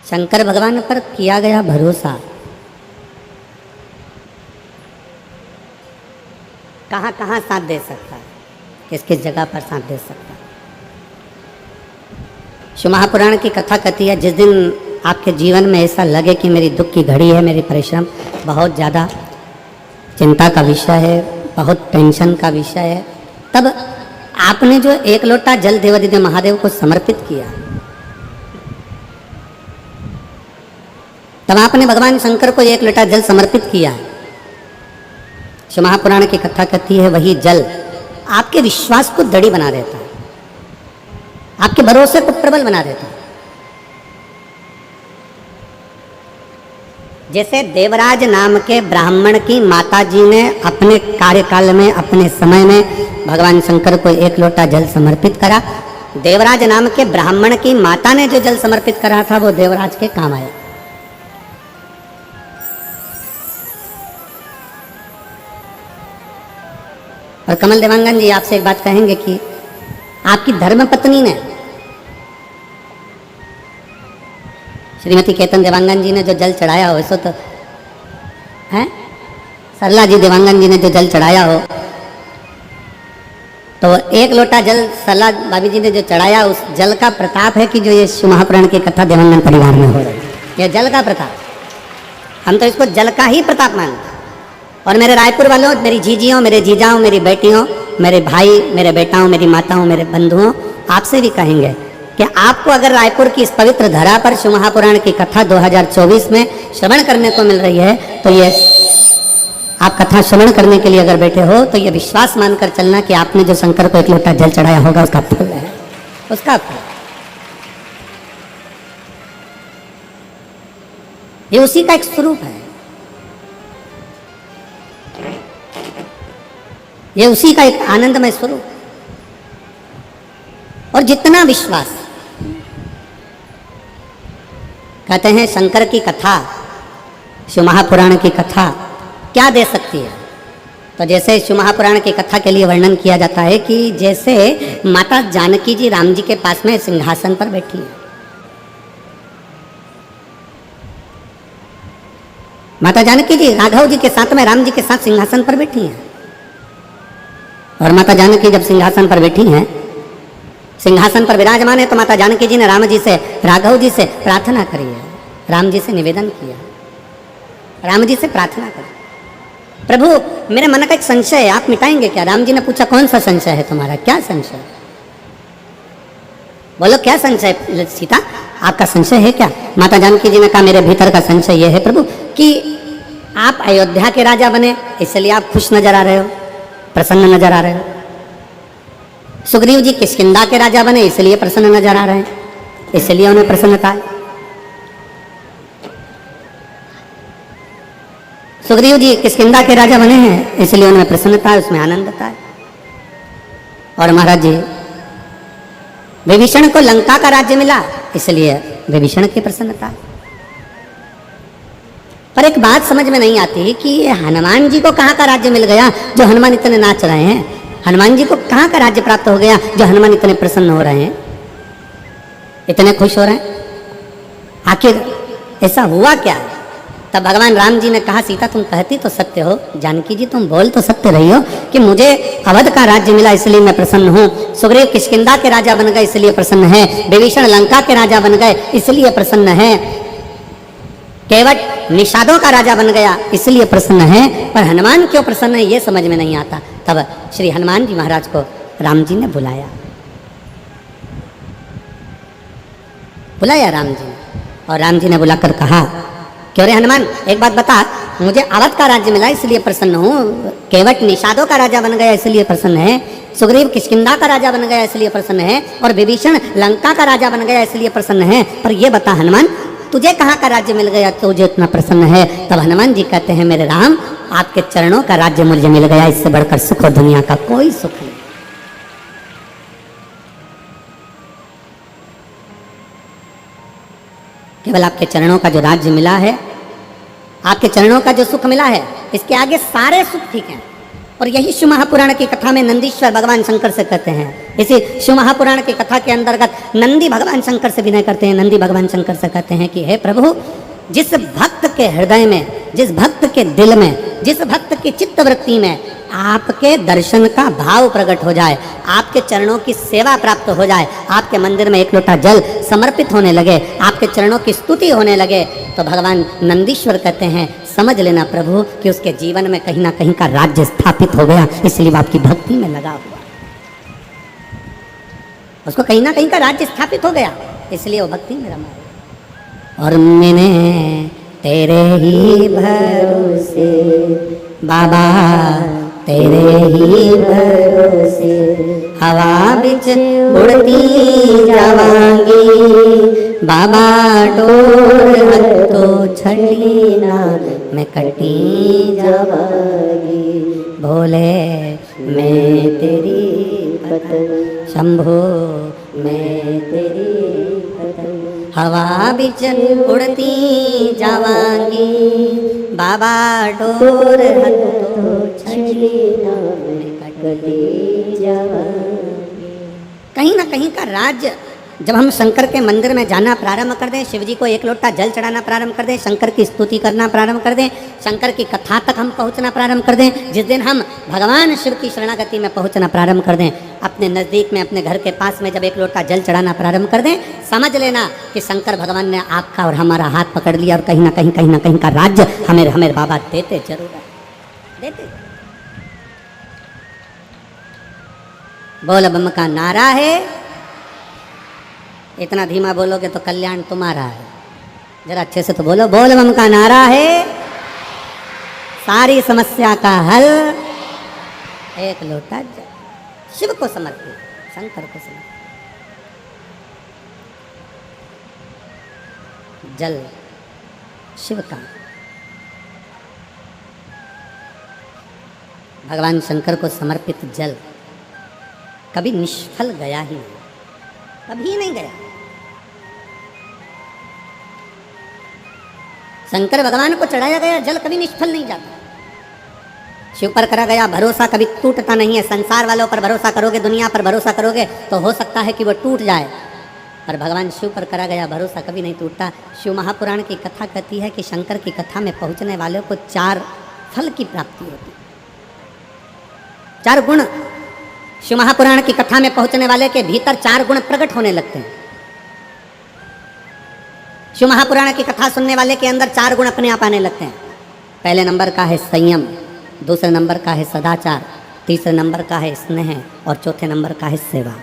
शंकर भगवान पर किया गया भरोसा कहाँ कहाँ साथ दे सकता है, किस किस जगह पर साथ दे सकता है। शिव महापुराण की कथा कहती है, जिस दिन आपके जीवन में ऐसा लगे कि मेरी दुख की घड़ी है, मेरी परिश्रम बहुत ज़्यादा चिंता का विषय है, बहुत टेंशन का विषय है, तब आपने जो एक लोटा जल देवादिदेव महादेव को समर्पित किया, तब आपने भगवान शंकर को एक लोटा जल समर्पित किया। शिव महापुराण की कथा कहती है, वही जल आपके विश्वास को दृढ़ बना देता है, आपके भरोसे को प्रबल बना देता है। जैसे देवराज नाम के ब्राह्मण की माता जी ने अपने कार्यकाल में, अपने समय में भगवान शंकर को एक लोटा जल समर्पित करा। देवराज नाम के ब्राह्मण की माता ने जो जल समर्पित करा था वो देवराज के काम आया। और कमल देवांगन जी आपसे एक बात कहेंगे कि आपकी धर्मपत्नी ने, श्रीमती केतन देवांगन जी ने जो जल चढ़ाया हो, सो तो है सरला जी देवांगन जी ने जो जल चढ़ाया हो, तो एक लोटा जल सरला भाभी जी ने जो चढ़ाया, उस जल का प्रताप है कि जो ये शिव महापुराण की कथा देवांगन परिवार में हो रही है, यह जल का प्रताप। हम तो इसको जल का ही प्रताप मानते हैं। और मेरे रायपुर वालों, मेरी जीजियों, मेरे जीजाओं, मेरी बेटियों, मेरे भाई, मेरे बेटाओं, मेरी माताओं, मेरे बंधुओं, आपसे भी कहेंगे कि आपको अगर रायपुर की इस पवित्र धरा पर शिव महापुराण की कथा 2024 में श्रवण करने को मिल रही है, तो ये आप कथा श्रवण करने के लिए अगर बैठे हो तो ये विश्वास मानकर चलना कि आपने जो शंकर को एक लोटा जल चढ़ाया होगा उसका फल है, उसका फल। ये उसी का एक स्वरूप है, ये उसी का एक आनंदमय स्वरूप। और जितना विश्वास, कहते हैं शंकर की कथा, शिव महापुराण की कथा क्या दे सकती है, तो जैसे शिव महापुराण की कथा के लिए वर्णन किया जाता है कि जैसे माता जानकी जी राम जी के पास में सिंहासन पर बैठी है। माता जानकी जी राघव जी के साथ में राम जी के साथ सिंहासन पर बैठी हैं। और माता जानकी जब सिंहासन पर बैठी हैं, सिंहासन पर विराजमान है, तो माता जानकी जी ने राम जी से, राघव जी से प्रार्थना करी है, राम जी से निवेदन किया, राम जी से प्रार्थना करी, प्रभु मेरे मन का एक संशय है, आप मिटाएंगे क्या? राम जी ने पूछा, कौन सा संशय है तुम्हारा, क्या संशय? बोलो क्या संशय सीता, आपका संशय है क्या? माता जानकी जी ने कहा, मेरे भीतर का संशय यह है प्रभु कि आप अयोध्या के राजा बने, इसलिए आप खुश नजर आ रहे हो, प्रसन्न नजर आ रहे हो। सुग्रीव जी किष्किंधा के राजा बने, इसलिए प्रसन्न नजर आ रहे हैं, इसलिए उन्हें प्रसन्नता है। सुग्रीव जी किष्किंधा के राजा बने हैं, इसलिए उन्हें प्रसन्नता है, उसमें आनंदता है। और महाराज जी विभीषण को लंका का राज्य मिला, इसलिए विभीषण की प्रसन्नता है। पर एक बात समझ में नहीं आती कि हनुमान जी को कहाँ का राज्य मिल गया जो हनुमान इतने नाच रहे हैं, हनुमान जी को कहाँ का राज्य प्राप्त हो गया जो हनुमान इतने प्रसन्न हो रहे हैं, इतने खुश हो रहे हैं, आखिर ऐसा हुआ क्या? तब भगवान राम जी ने कहा, सीता तुम कहती तो सत्य हो, जानकी जी तुम बोल तो सत्य रही हो कि मुझे अवध का राज्य मिला इसलिए मैं प्रसन्न हूँ, सुग्रीव किष्किंधा के राजा बन गए इसलिए प्रसन्न है, विभीषण लंका के राजा बन गए इसलिए प्रसन्न है, केवट निषादों का राजा बन गया इसलिए प्रसन्न है, पर हनुमान क्यों प्रसन्न है ये समझ में नहीं आता। तब श्री हनुमान जी महाराज को राम जी ने बुलाया राम जी ने, और राम जी ने बुलाकर कहा, क्यों रे हनुमान एक बात बता, मुझे अवध का राज्य मिला इसलिए प्रसन्न हूँ, केवट निषादों का राजा बन गया इसलिए प्रसन्न है, सुग्रीव किष्किंधा का राजा बन गया इसलिए प्रसन्न है, और विभीषण लंका का राजा बन गया इसलिए प्रसन्न है, पर ये बता हनुमान तुझे कहाँ का राज्य मिल गया तुझे इतना प्रसन्न है? तब हनुमान जी कहते हैं, मेरे राम आपके चरणों का राज्य मुझे मिल गया, इससे बढ़कर सुख और दुनिया का कोई सुख नहीं। केवल आपके चरणों का जो राज्य मिला है, आपके चरणों का जो सुख मिला है, इसके आगे सारे सुख ठीक हैं। और यही शिव महापुराण की कथा में नंदीश्वर भगवान शंकर से कहते हैं, इसी शिव महापुराण की कथा के अंतर्गत नंदी भगवान शंकर से विनय करते हैं। नंदी भगवान शंकर से कहते हैं कि हे प्रभु, जिस भक्त के हृदय में, जिस भक्त के दिल में, जिस भक्त की चित्त वृत्ति में आपके दर्शन का भाव प्रकट हो जाए, आपके चरणों की सेवा प्राप्त हो जाए, आपके मंदिर में एक लोटा जल समर्पित होने लगे, आपके चरणों की स्तुति होने लगे, तो भगवान नंदीश्वर कहते हैं समझ लेना प्रभु कि उसके जीवन में कहीं ना कहीं का राज्य स्थापित हो गया, इसलिए वो आपकी भक्ति में लगा हुआ, उसको कहीं ना कहीं का राज्य स्थापित हो गया, इसलिए वो भक्ति में रमा। और मैंने तेरे ही भरोसे बाबा, तेरे ही भरोसे हवा बिच उड़ती जावांगी, बाबा डोर तो छड़ी ना मैं कटी जावांगी, भोले मैं तेरी पतन, शंभो मैं तेरी पतन, हवा बिच उड़ती जावांगी, बाबा डोर तो छड़ी ना मैं कटी जावांगी। कहीं ना कहीं का राज्य जब हम शंकर के मंदिर में जाना प्रारंभ कर दें, शिव जी को एक लोटा जल चढ़ाना प्रारंभ कर दें, शंकर की स्तुति करना प्रारंभ कर दें, शंकर की कथा तक हम पहुंचना प्रारंभ कर दें, जिस दिन हम भगवान शिव की शरणागति में पहुंचना प्रारंभ कर दें, अपने नज़दीक में, अपने घर के पास में जब एक लोटा जल चढ़ाना प्रारंभ कर दें, समझ लेना कि शंकर भगवान ने आपका और हमारा हाथ पकड़ लिया और कहीं ना कहीं का राज्य हमें बाबा देते जरूर है, देते। बोल बम का नारा है, इतना धीमा बोलोगे तो कल्याण तुम्हारा है, जरा अच्छे से तो बोलो, बोल बम का नारा है, सारी समस्या का हल, एक लोटा जल, शिव को समर्पित, शंकर को समर्पित। जल शिव का, भगवान शंकर को समर्पित जल कभी निष्फल गया ही नहीं, कभी नहीं गया। शंकर भगवान को चढ़ाया गया जल कभी निष्फल नहीं जाता, शिव पर करा गया भरोसा कभी टूटता नहीं है। संसार वालों पर भरोसा करोगे, दुनिया पर भरोसा करोगे तो हो सकता है कि वो टूट जाए, पर भगवान शिव पर करा गया भरोसा कभी नहीं टूटता। शिव महापुराण की कथा कहती है कि शंकर की कथा में पहुंचने वालों को 4 फल की प्राप्ति होती, 4 गुण। शिव महापुराण की कथा में पहुंचने वाले के भीतर 4 गुण प्रकट होने लगते हैं। शिव महापुराण की कथा सुनने वाले के अंदर 4 गुण अपने आप आने लगते हैं। पहले नंबर का है संयम, दूसरे नंबर का है सदाचार, तीसरे नंबर का है स्नेह और चौथे नंबर का है सेवा।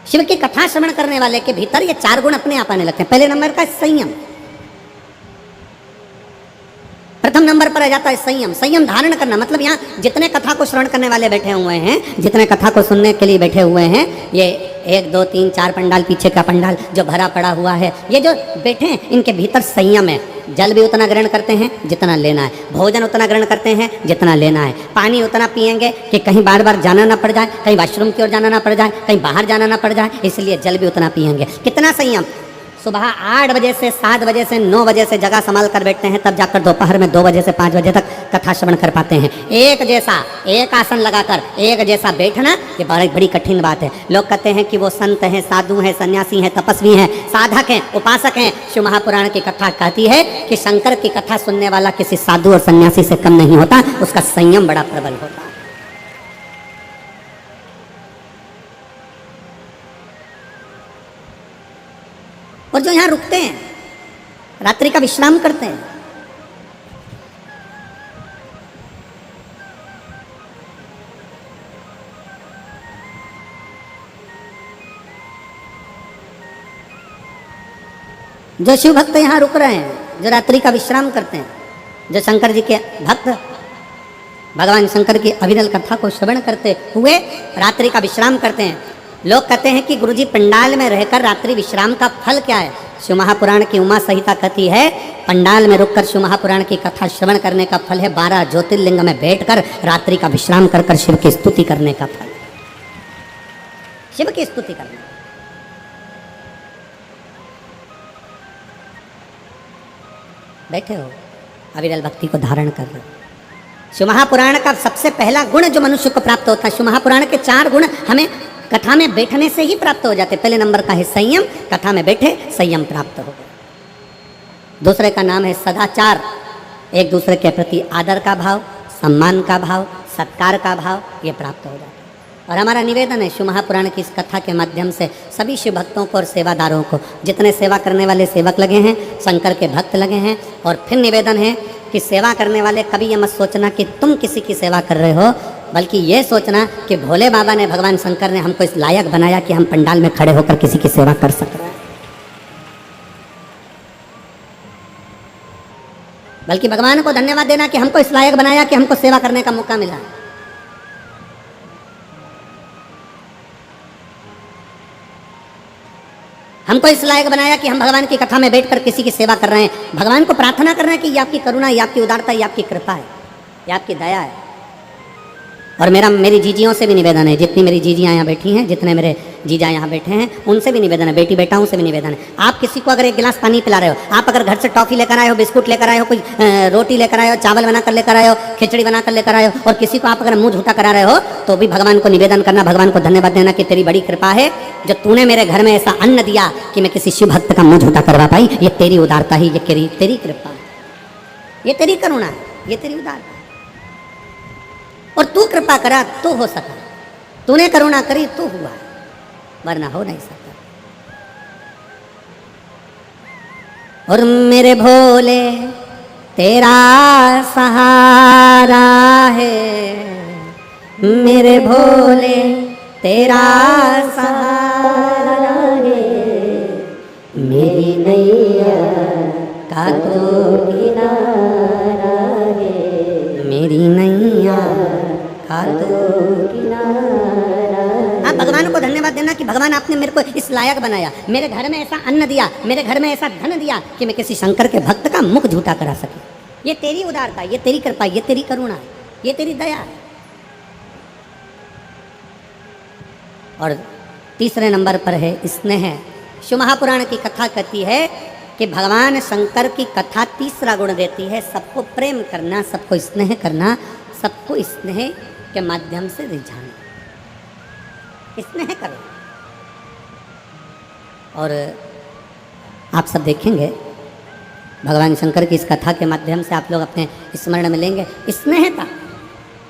शिव की कथा श्रवण करने वाले के भीतर ये 4 गुण अपने आप आने लगते हैं। पहले नंबर का है संयम, प्रथम नंबर पर आ जाता है संयम। संयम धारण करना मतलब यहाँ जितने कथा को श्रवण करने वाले बैठे हुए हैं, जितने कथा को सुनने के लिए बैठे हुए हैं, ये 1 2 3 4 पंडाल, पीछे का पंडाल जो भरा पड़ा हुआ है, ये जो बैठे हैं इनके भीतर संयम है। जल भी उतना ग्रहण करते हैं जितना लेना है, भोजन उतना ग्रहण करते हैं जितना लेना है, पानी उतना पिएंगे कि कहीं बार बार जाना ना पड़ जाए, कहीं वॉशरूम की ओर जाना ना पड़ जाए, कहीं बाहर जाना ना पड़ जाए, इसलिए जल भी उतना पिएंगे। कितना संयम, सुबह 8 बजे से 7 बजे से 9 बजे से जगह संभाल कर बैठते हैं, तब जाकर दोपहर में 2 बजे से 5 बजे तक कथा श्रवण कर पाते हैं। एक जैसा एक आसन लगाकर एक जैसा बैठना ये बड़ी कठिन बात है। लोग कहते हैं कि वो संत हैं, साधु हैं, सन्यासी हैं, तपस्वी हैं, साधक हैं, उपासक हैं। शिव महापुराण की कथा कहती है कि शंकर की कथा सुनने वाला किसी साधु और सन्यासी से कम नहीं होता, उसका संयम बड़ा प्रबल होता है। और जो यहाँ रुकते हैं, रात्रि का विश्राम करते हैं, जो शिव भक्त यहाँ रुक रहे हैं, जो रात्रि का विश्राम करते हैं, जो शंकर जी के भक्त भगवान शंकर की अविरल कथा को श्रवण करते हुए रात्रि का विश्राम करते हैं। लोग कहते हैं कि गुरुजी पंडाल में रहकर रात्रि विश्राम का फल क्या है? शिव महापुराण की उमा संहिता कहती है पंडाल में रुककर शिव महापुराण की कथा श्रवण करने का फल है 12 ज्योतिर्लिंग में बैठकर रात्रि का विश्राम कर कर शिव की स्तुति करने का फल, शिव की स्तुति करना। बैठे हो, अविरल भक्ति को धारण कर रहे हो, शिव महापुराण का सबसे पहला गुण जो मनुष्य को प्राप्त होता है, शिव महापुराण के 4 गुण हमें कथा में बैठने से ही प्राप्त हो जाते। पहले नंबर का है संयम, कथा में बैठे संयम प्राप्त हो गया। दूसरे का नाम है सदाचार, एक दूसरे के प्रति आदर का भाव, सम्मान का भाव, सत्कार का भाव, ये प्राप्त हो जाता है। और हमारा निवेदन है शिव महापुराण की इस कथा के माध्यम से सभी शिव भक्तों को और सेवादारों को, जितने सेवा करने वाले सेवक लगे हैं, शंकर के भक्त लगे हैं, और फिर निवेदन है कि सेवा करने वाले कभी ये मत सोचना कि तुम किसी की सेवा कर रहे हो, बल्कि ये सोचना कि भोले बाबा ने, भगवान शंकर ने हमको इस लायक बनाया कि हम पंडाल में खड़े होकर किसी की सेवा कर सक रहे हैं। बल्कि भगवान को धन्यवाद देना कि हमको इस लायक बनाया कि हमको सेवा करने का मौका मिला। हमको इस लायक बनाया कि हम भगवान की कथा में बैठकर किसी की सेवा कर रहे हैं। भगवान को प्रार्थना कर रहे हैं कि ये आपकी करुणा, ये आपकी उदारता, ये आपकी कृपा है, ये आपकी दया है। और मेरी जीजियों से भी निवेदन है, जितनी मेरी जीजियाँ यहाँ बैठी हैं, जितने मेरे जीजा यहाँ बैठे हैं, उनसे भी निवेदन है, बेटी बेटाओं से भी निवेदन है। आप किसी को अगर एक गिलास पानी पिला रहे हो, आप अगर घर से टॉफी लेकर आए हो, बिस्कुट लेकर आए हो, कुछ रोटी लेकर आए हो, चावल बनाकर लेकर आए हो, खिचड़ी बनाकर लेकर आए हो, और किसी को आप अगर मुंह झूठा करा रहे हो, तो भी भगवान को निवेदन करना, भगवान को धन्यवाद देना कि तेरी बड़ी कृपा है जो तूने मेरे घर में ऐसा अन्न दिया कि मैं किसी शिव भक्त का मुंह झूठा करवा पाई। ये तेरी उदारता ही, ये तेरी कृपा है, ये तेरी करुणा है, ये तेरी उदारता है। और तू कृपा करा तो हो सका, तूने करुणा करी तो हुआ, वरना हो नहीं सकता। और मेरे भोले तेरा सहारा है, मेरे भोले तेरा सहारा है, मेरी नैया का तो किनारा है, मेरी नैया का तो किनारा। आप भगवान को धन्यवाद देना कि भगवान आपने मेरे को इस लायक बनाया, मेरे घर में ऐसा अन्न दिया, मेरे घर में ऐसा धन दिया कि मैं किसी शंकर के भक्त का मुख झूठा करा सके। ये तेरी उदारता, ये तेरी कृपा, ये तेरी करुणा, ये तेरी दया है। और तीसरे नंबर पर है स्नेह। शिव महापुराण की कथा कहती है कि भगवान शंकर की कथा तीसरा गुण देती है सबको प्रेम करना, सबको स्नेह करना, सबको स्नेह के माध्यम से रिझाना। स्नेह करो। और आप सब देखेंगे भगवान शंकर की इस कथा के माध्यम से आप लोग अपने स्मरण में लेंगे स्नेहता।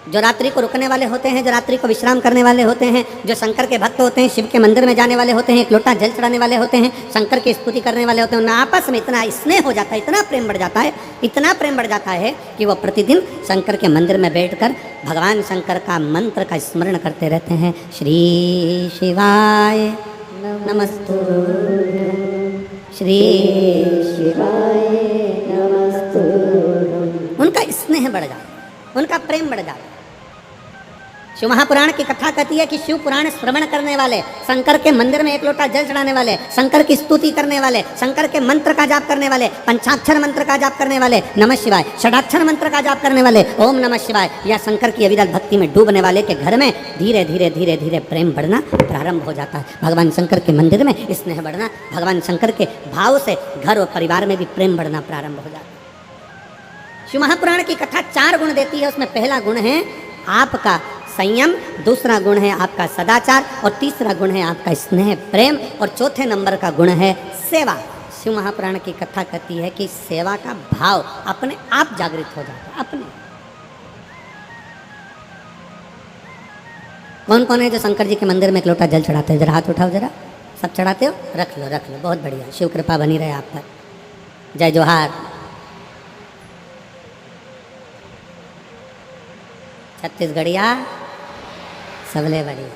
जो रात्रि को रुकने वाले होते हैं, जो रात्रि को विश्राम करने वाले होते हैं, जो शंकर के भक्त होते हैं, शिव के मंदिर में जाने वाले होते हैं, एक लोटा जल चढ़ाने वाले होते हैं, शंकर की स्तुति करने वाले होते हैं, उनमें आपस में इतना स्नेह हो जाता है, इतना प्रेम बढ़ जाता है, इतना प्रेम बढ़ जाता है कि वो प्रतिदिन शंकर के मंदिर में बैठकर भगवान शंकर का मंत्र का स्मरण करते रहते हैं। श्री शिवाय नमस्तु, श्री शिवाय नमस्तु। उनका स्नेह बढ़ जाता है, उनका प्रेम बढ़ जाता है। शिव महापुराण की कथा कहती है कि शिव पुराण श्रवण करने वाले, शंकर के मंदिर में एक लोटा जल चढ़ाने वाले, शंकर की स्तुति करने वाले, शंकर के मंत्र का जाप करने वाले, पंचाक्षर मंत्र का जाप करने वाले, नमः शिवाय, षडाक्षर मंत्र का जाप करने वाले, ओम नमः शिवाय, या शंकर की अविरत भक्ति में डूबने वाले के घर में धीरे धीरे धीरे धीरे प्रेम बढ़ना प्रारंभ हो जाता है। भगवान शंकर के मंदिर में स्नेह बढ़ना, भगवान शंकर के भाव से घर और परिवार में भी प्रेम बढ़ना प्रारंभ हो जाता है। शिव महापुराण की कथा 4 गुण देती है। उसमें पहला गुण है आपका संयम, दूसरा गुण है आपका सदाचार, और तीसरा गुण है आपका स्नेह प्रेम, और चौथे नंबर का गुण है सेवा। शिव महापुराण की कथा कहती है कि सेवा का भाव अपने आप जागृत हो जाता है। अपने कौन कौन है जो शंकर जी के मंदिर में एक लोटा जल चढ़ाते हैं? जरा हाथ उठाओ, जरा सब चढ़ाते हो? रख लो रख लो, बहुत बढ़िया, शिव कृपा बनी रहे आप पर। जय जोहार। छत्तीसगढ़िया सबले बढ़िया।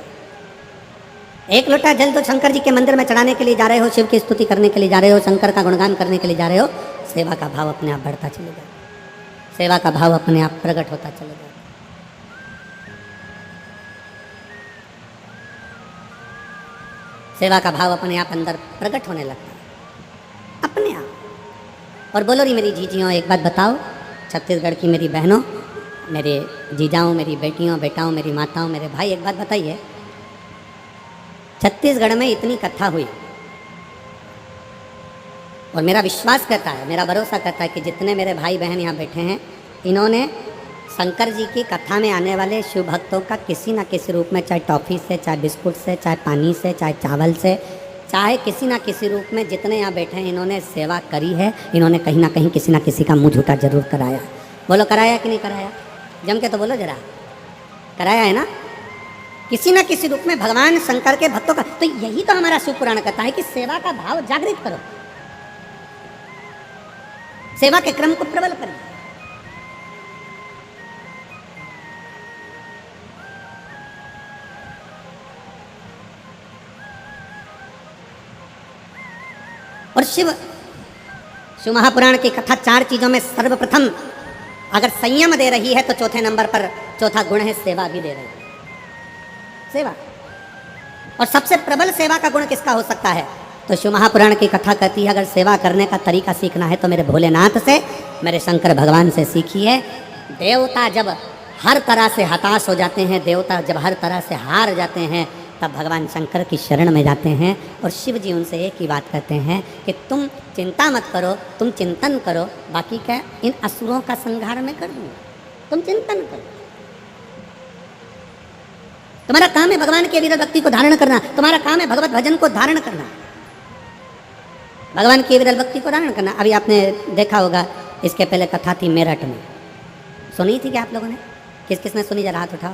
एक लोटा जल तो शंकर जी के मंदिर में चढ़ाने के लिए जा रहे हो, शिव की स्तुति करने के लिए जा रहे हो, शंकर का गुणगान करने के लिए जा रहे हो, सेवा का भाव अपने आप बढ़ता चलेगा, सेवा का भाव अपने आप प्रकट होता चलेगा। सेवा का भाव अपने आप अंदर प्रकट होने लगता है अपने आप। और बोलो री मेरी जीजियों, एक बात बताओ, छत्तीसगढ़ की मेरी बहनों, मेरे जीजाओं, मेरी बेटियों, बेटाओं, मेरी माताओं, मेरे भाई, एक बात बताइए, छत्तीसगढ़ में इतनी कथा हुई और मेरा विश्वास करता है, मेरा भरोसा करता है कि जितने मेरे भाई बहन यहाँ बैठे हैं, इन्होंने शंकर जी की कथा में आने वाले शिव भक्तों का किसी न किसी रूप में, चाहे टॉफ़ी से, चाहे बिस्कुट से, चाहे पानी से, चाहे चावल से, चाहे किसी न किसी रूप में, जितने यहाँ बैठे हैं इन्होंने सेवा करी है। इन्होंने कहीं ना कहीं किसी न किसी का मुँह झूठा जरूर कराया। बोलो कराया कि नहीं कराया? जम के तो बोलो जरा, कराया है ना किसी न किसी रूप में भगवान शंकर के भक्तों का। तो यही तो हमारा शिव पुराण कहता है कि सेवा का भाव जागृत करो, सेवा के क्रम को प्रबल करो। और शिव महापुराण की कथा 4 चीजों में सर्वप्रथम अगर संयम दे रही है तो चौथे नंबर पर चौथा गुण है सेवा भी दे रही है। सेवा, और सबसे प्रबल सेवा का गुण किसका हो सकता है? तो शिव महापुराण की कथा कहती है अगर सेवा करने का तरीका सीखना है तो मेरे भोलेनाथ से, मेरे शंकर भगवान से सीखिए। देवता जब हर तरह से हताश हो जाते हैं, देवता जब हर तरह से हार जाते हैं, तब भगवान शंकर की शरण में जाते हैं और शिव जी उनसे एक ही बात कहते हैं कि तुम चिंता मत करो, तुम चिंतन करो, बाकी क्या इन असुरों का संहार मैं कर दूंगा, तुम चिंतन करो। तुम्हारा काम है भगवान की अविरल भक्ति को धारण करना, तुम्हारा काम है भगवत भजन को धारण करना, भगवान की अविरल भक्ति को धारण करना। अभी आपने देखा होगा, इसके पहले कथा थी मेरठ में, सुनी थी क्या आप लोगों ने? किस किसने सुनी? जरा हाथ उठाओ।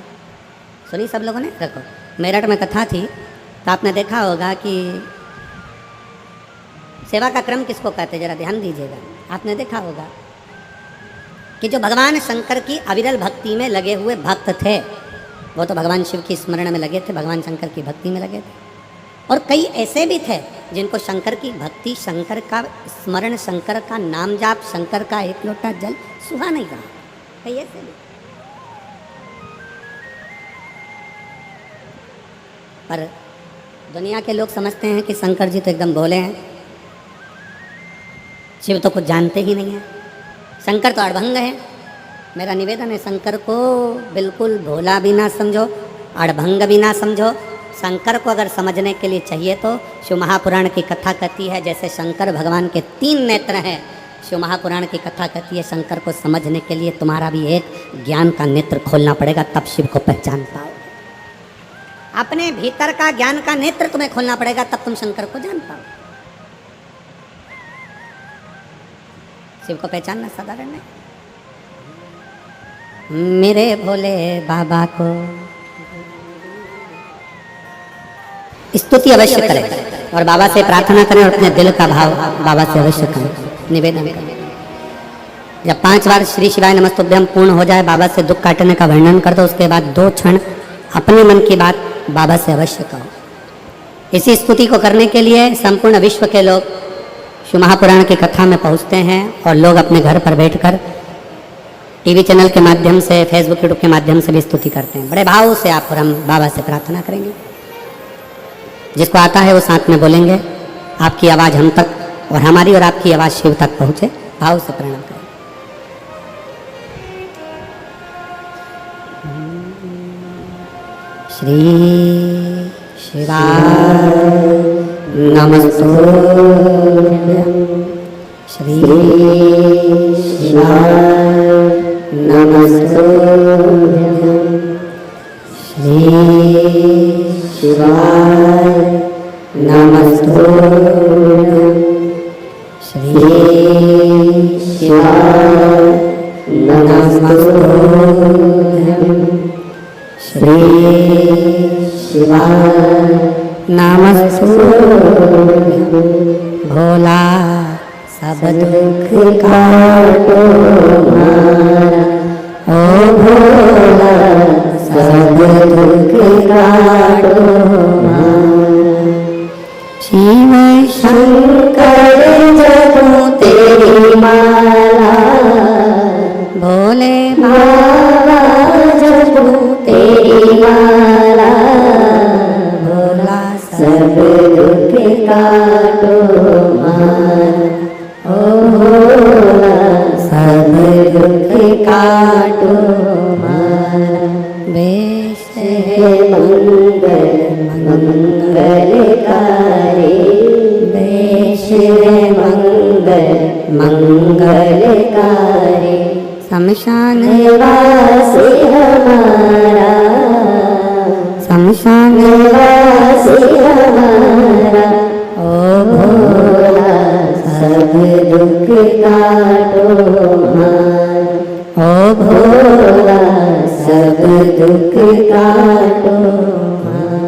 सुनी सब लोगों ने? देखो मेरठ में कथा थी तो आपने देखा होगा कि सेवा का क्रम किसको कहते, जरा ध्यान दीजिएगा। आपने देखा होगा कि जो भगवान शंकर की अविरल भक्ति में लगे हुए भक्त थे वो तो भगवान शिव की स्मरण में लगे थे, भगवान शंकर की भक्ति में लगे थे। और कई ऐसे भी थे जिनको शंकर की भक्ति, शंकर का स्मरण, शंकर का नाम जाप, शंकर का एक लोटा जल सुहा नहीं रहा। कई ऐसे भी। पर दुनिया के लोग समझते हैं कि शंकर जी तो एकदम भोले हैं, शिव तो कुछ जानते ही नहीं है, शंकर तो अड़भंग है। मेरा निवेदन है शंकर को बिल्कुल भोला भी ना समझो, अड़भंग भी ना समझो। शंकर को अगर समझने के लिए चाहिए तो शिव महापुराण की कथा कहती है जैसे शंकर भगवान के 3 नेत्र हैं, शिव महापुराण की कथा कहती है शंकर को समझने के लिए तुम्हारा भी एक ज्ञान का नेत्र खोलना पड़ेगा, तब शिव को पहचान पाओ। अपने भीतर का ज्ञान का नेत्र तुम्हें खोलना पड़ेगा, तब तुम शंकर को जान पाओ। शिव को पहचानना साधारण नहीं। मेरे भोले बाबा को स्तुति अवश्य करें और बाबा से प्रार्थना करें और अपने दिल का भाव बाबा से अवश्य करें, निवेदन करें। जब 5 बार श्री शिवाय नमस्तुभ्यम पूर्ण हो जाए, बाबा से दुख काटने का वर्णन कर दो, उसके बाद 2 क्षण अपने मन की बात बाबा से अवश्य कहो। इसी स्तुति को करने के लिए संपूर्ण विश्व के लोग शिव महापुराण की कथा में पहुंचते हैं और लोग अपने घर पर बैठकर टीवी चैनल के माध्यम से, फेसबुक यूट्यूब के माध्यम से भी स्तुति करते हैं। बड़े भाव से आप और हम बाबा से प्रार्थना करेंगे। जिसको आता है वो साथ में बोलेंगे, आपकी आवाज़ हम तक और हमारी और आपकी आवाज़ शिव तक पहुँचे। भाव से प्रणाम करें। श्री शिवाय नमस्तुभ्यं, श्री शिवाय नमस्तुभ्यं, श्री शिवाय नमस्तुभ्यं, श्री शिवाय नमस्तुभ्यं, श्री शिवाय नमस्तुभ्यं। भोला सब दुख काटो हमारा, ओ भोला सब दुख काटो हमारा। शिव शंकर जपूं तेरी माला, भोले बाबा जपूं तेरी माला, भोला सब दुख काटो हमारा, ओ भोला सब दुख काटो हमारा। वेश है मंगल मंगलकारी, वेश है मंगल मंगलकारी, शमशान निवासी हमारा, शमशान निवासी हमारा, ओ भोला सब दुख काटो हमारा, ओ भोला सब दुख काटो हमारा।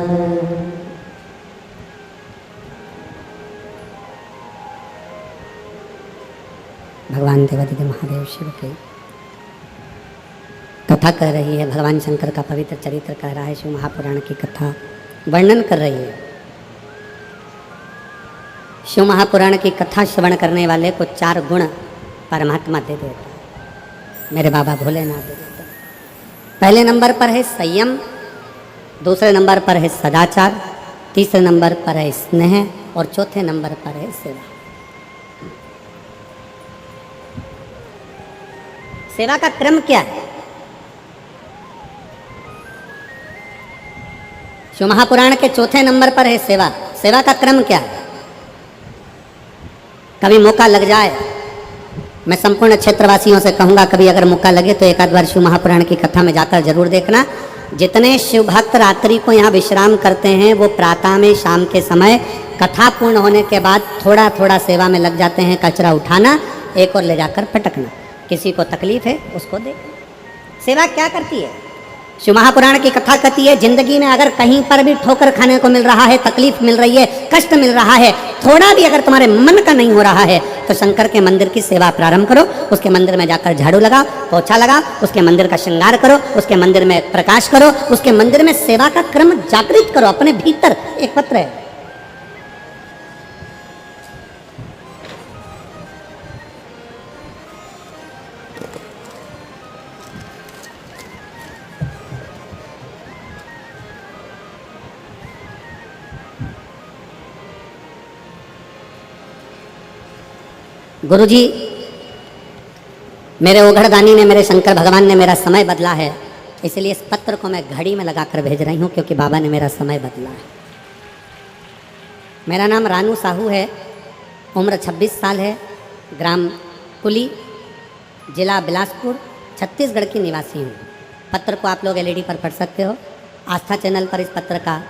भगवान देवादिदेव महादेव शिव की कथा कर रही है। भगवान शंकर का पवित्र चरित्र कह रहा है। शिव महापुराण की कथा वर्णन कर रही है। शिव महापुराण की कथा श्रवण करने वाले को 4 गुण परमात्मा दे देता है। मेरे बाबा भोलेनाथ दे देते हैं। पहले नंबर पर है संयम, दूसरे नंबर पर है सदाचार, तीसरे नंबर पर है स्नेह और चौथे नंबर पर है सेवा। सेवा का क्रम क्या है? शिव महापुराण के चौथे नंबर पर है सेवा। सेवा का क्रम क्या है? कभी मौका लग जाए, मैं संपूर्ण क्षेत्रवासियों से कहूंगा, कभी अगर मौका लगे तो एक आध बार शिव महापुराण की कथा में जाकर जरूर देखना। जितने शिव भक्त रात्रि को यहाँ विश्राम करते हैं, वो प्रातः में शाम के समय कथा पूर्ण होने के बाद थोड़ा थोड़ा सेवा में लग जाते हैं। कचरा उठाना, एक और ले जाकर पटकना। किसी को तकलीफ है उसको देखना। सेवा क्या करती है? शिव महापुराण की कथा कहती है, जिंदगी में अगर कहीं पर भी ठोकर खाने को मिल रहा है, तकलीफ मिल रही है, कष्ट मिल रहा है, थोड़ा भी अगर तुम्हारे मन का नहीं हो रहा है, तो शंकर के मंदिर की सेवा प्रारंभ करो। उसके मंदिर में जाकर झाड़ू लगाओ, पोछा लगाओ, उसके मंदिर का श्रृंगार करो, उसके मंदिर में प्रकाश करो, उसके मंदिर में सेवा का क्रम जागृत करो। अपने भीतर एक पत्र है, गुरुजी मेरे ओघड़दानी ने, मेरे शंकर भगवान ने मेरा समय बदला है, इसलिए इस पत्र को मैं घड़ी में लगाकर भेज रही हूँ, क्योंकि बाबा ने मेरा समय बदला है। मेरा नाम रानू साहू है, उम्र 26 साल है, ग्राम कुली, जिला बिलासपुर, छत्तीसगढ़ की निवासी हूँ। पत्र को आप लोग LED पर पढ़ सकते हो। आस्था चैनल पर इस पत्र का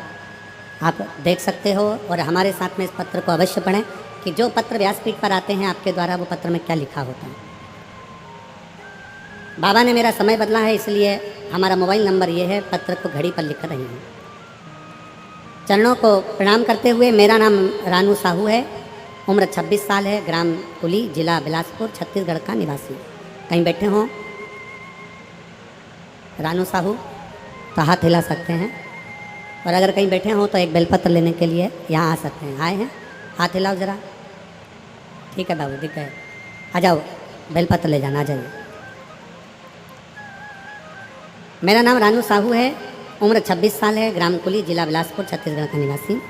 आप देख सकते हो, और हमारे साथ में इस पत्र को अवश्य पढ़ें कि जो पत्र व्यासपीठ पर आते हैं आपके द्वारा, वो पत्र में क्या लिखा होता है। बाबा ने मेरा समय बदला है, इसलिए हमारा मोबाइल नंबर ये है, पत्र को घड़ी पर लिख रही हूँ। चरणों को प्रणाम करते हुए, मेरा नाम रानू साहू है, उम्र 26 साल है, ग्राम कुली, जिला बिलासपुर, छत्तीसगढ़ का निवासी। कहीं बैठे हों रानू साहू तो हाथ हिला सकते हैं, और अगर कहीं बैठे हों तो एक बेलपत्र लेने के लिए यहाँ आ सकते हैं। आए हैं? हाथ हिलाओ जरा। ठीक है बाबू, ठीक है, आ जाओ, बेलपत्र ले जाना, आ जाइए। मेरा नाम रानू साहू है, उम्र 26 साल है, ग्राम कुली, जिला बिलासपुर, छत्तीसगढ़ का निवासी।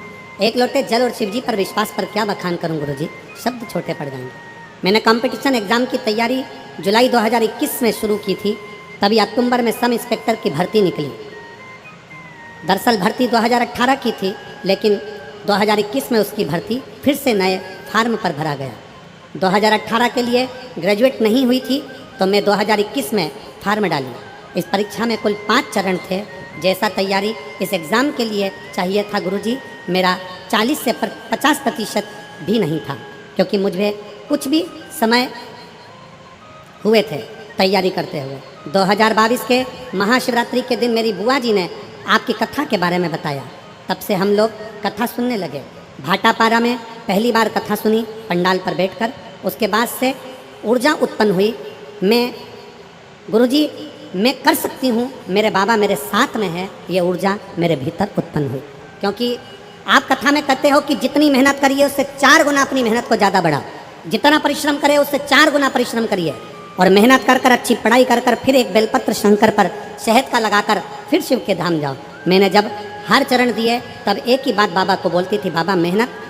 एक लोटे जल और शिवजी पर विश्वास पर क्या बखान करूं गुरुजी, शब्द छोटे पड़ जाएंगे। मैंने कंपटीशन एग्ज़ाम की तैयारी जुलाई 2021 में शुरू की थी, तभी अक्टूबर में सब इंस्पेक्टर की भर्ती निकली। दरअसल भर्ती 2018 की थी, लेकिन 2021 में उसकी भर्ती फिर से नए फार्म पर भरा गया। 2018 के लिए ग्रेजुएट नहीं हुई थी, तो मैं 2021 में फार्म डाली। इस परीक्षा में कुल 5 चरण थे। जैसा तैयारी इस एग्ज़ाम के लिए चाहिए था गुरुजी, मेरा 40 से 50% भी नहीं था, क्योंकि मुझे कुछ भी समय हुए थे तैयारी करते हुए। 2022 के महाशिवरात्रि के दिन मेरी बुआ जी ने आपकी कथा के बारे में बताया, तब से हम लोग कथा सुनने लगे। भाटापारा में पहली बार कथा सुनी पंडाल पर बैठकर, उसके बाद से ऊर्जा उत्पन्न हुई। मैं गुरुजी मैं कर सकती हूँ, मेरे बाबा मेरे साथ में है, ये ऊर्जा मेरे भीतर उत्पन्न हुई। क्योंकि आप कथा में कहते हो कि जितनी मेहनत करिए उससे 4 गुना अपनी मेहनत को ज़्यादा बढ़ाओ, जितना परिश्रम करे उससे 4 गुना परिश्रम करिए, और मेहनत कर कर अच्छी पढ़ाई कर कर फिर एक बेलपत्र शंकर पर शहद का लगाकर फिर शिव के धाम जाओ। मैंने जब हर चरण दिए तब एक ही बात बाबा को बोलती थी, बाबा मेहनत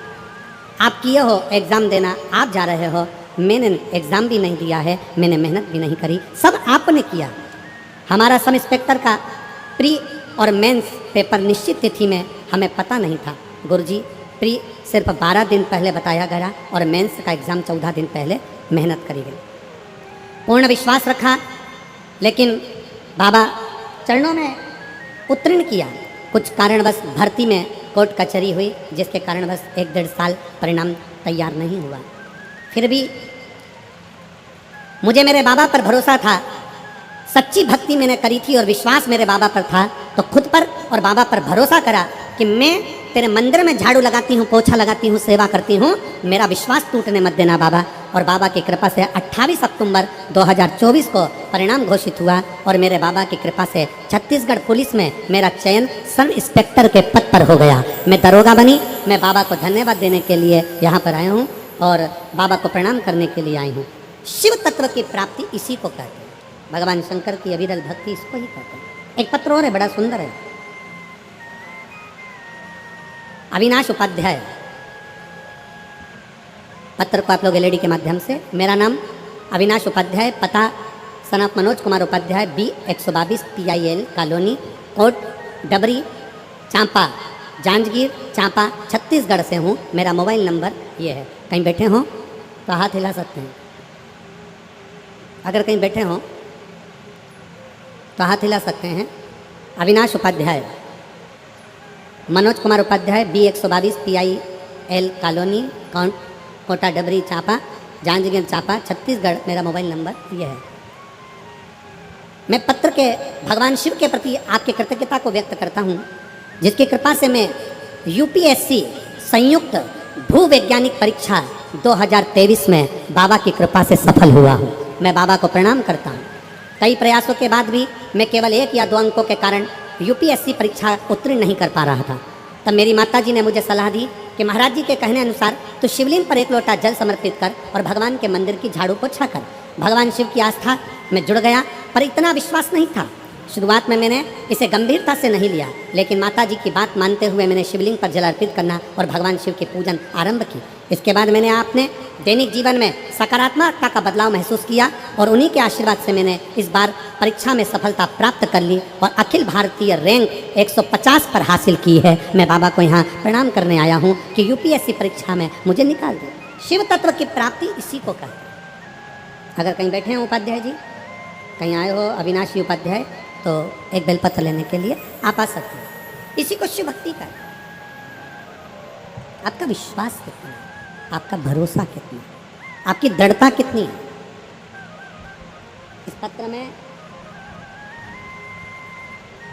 आप किए हो, एग्ज़ाम देना आप जा रहे हो, मैंने एग्ज़ाम भी नहीं दिया है, मैंने मेहनत भी नहीं करी, सब आपने किया। हमारा सब इंस्पेक्टर का प्री और मेंस पेपर निश्चित तिथि में हमें पता नहीं था गुरुजी। प्री सिर्फ 12 दिन पहले बताया गया और मेंस का एग्ज़ाम 14 दिन पहले मेहनत करी गई। पूर्ण विश्वास रखा लेकिन बाबा चरणों में उत्तीर्ण किया। कुछ कारणवश भर्ती में कोर्ट कचहरी हुई, जिसके कारणवश 1-1.5 साल परिणाम तैयार नहीं हुआ। फिर भी मुझे मेरे बाबा पर भरोसा था, सच्ची भक्ति मैंने करी थी और विश्वास मेरे बाबा पर था, तो खुद पर और बाबा पर भरोसा करा कि मैं तेरे मंदिर में झाड़ू लगाती हूँ, पोछा लगाती हूँ, सेवा करती हूँ, मेरा विश्वास टूटने मत देना बाबा। और बाबा की कृपा से 28 अक्टूबर 2024 को परिणाम घोषित हुआ और मेरे बाबा की कृपा से छत्तीसगढ़ पुलिस में मेरा चयन सब इंस्पेक्टर के पद पर हो गया। मैं दरोगा बनी। मैं बाबा को धन्यवाद देने के लिए यहाँ पर आया हूँ और बाबा को प्रणाम करने के लिए आई हूँ। शिव तत्व की प्राप्ति इसी को कहते हैं। भगवान शंकर की अविरल भक्ति इसको ही कहते हैं। एक पत्र और है, बड़ा सुंदर है। अविनाश उपाध्याय, पत्र को आप लोग एलईडी के माध्यम से। मेरा नाम अविनाश उपाध्याय, पता सनाफ Manoj Kumar Upadhyay, B 122 PIL colony, Kot Dabri, Champa, Janjgir Champa, Chhattisgarh से हूँ। मेरा मोबाइल नंबर ये है। कहीं बैठे हों तो हाथ हिला सकते हैं। अगर कहीं बैठे हों तो हाथ हिला सकते हैं। Avinash Upadhyay, Manoj Kumar Upadhyay, B 122 PIL colony, Kota Dabri Champa, Janjgir Champa, Chhattisgarh. मेरा मोबाइल नंबर यह है। मैं पत्र के भगवान शिव के प्रति आपकी कृतज्ञता को व्यक्त करता हूँ, जिसकी कृपा से मैं UPSC संयुक्त भूवैज्ञानिक परीक्षा 2023 में बाबा की कृपा से सफल हुआ हूँ। मैं बाबा को प्रणाम करता हूँ। कई प्रयासों के बाद भी मैं केवल 1 या 2 अंकों के कारण UPSC परीक्षा उत्तीर्ण नहीं कर पा रहा था। तब मेरी माता जी ने मुझे सलाह दी कि महाराज जी के कहने अनुसार तो शिवलिंग पर 1 लोटा जल समर्पित कर और भगवान के मंदिर की झाड़ू पोछा कर। भगवान शिव की आस्था में जुड़ गया, पर इतना विश्वास नहीं था। शुरुआत में मैंने इसे गंभीरता से नहीं लिया, लेकिन माता जी की बात मानते हुए मैंने शिवलिंग पर जल अर्पित करना और भगवान शिव की पूजन आरंभ की। इसके बाद मैंने अपने दैनिक जीवन में सकारात्मकता का बदलाव महसूस किया और उन्हीं के आशीर्वाद से मैंने इस बार परीक्षा में सफलता प्राप्त कर ली और अखिल भारतीय रैंक 150 पर हासिल की है। मैं बाबा को यहाँ प्रणाम करने आया हूँ कि UPSC परीक्षा में मुझे निकाल दे। शिव तत्व की प्राप्ति इसी को कहते हैं। अगर कहीं बैठे हैं उपाध्याय जी, कहीं आए हो अविनाशी उपाध्याय, तो एक बेलपत्र लेने के लिए आप आ सकते हैं। इसी को शिव भक्ति का। आपका विश्वास कितना है, आपका भरोसा कितना है, आपकी दृढ़ता कितनी है। इस पत्र में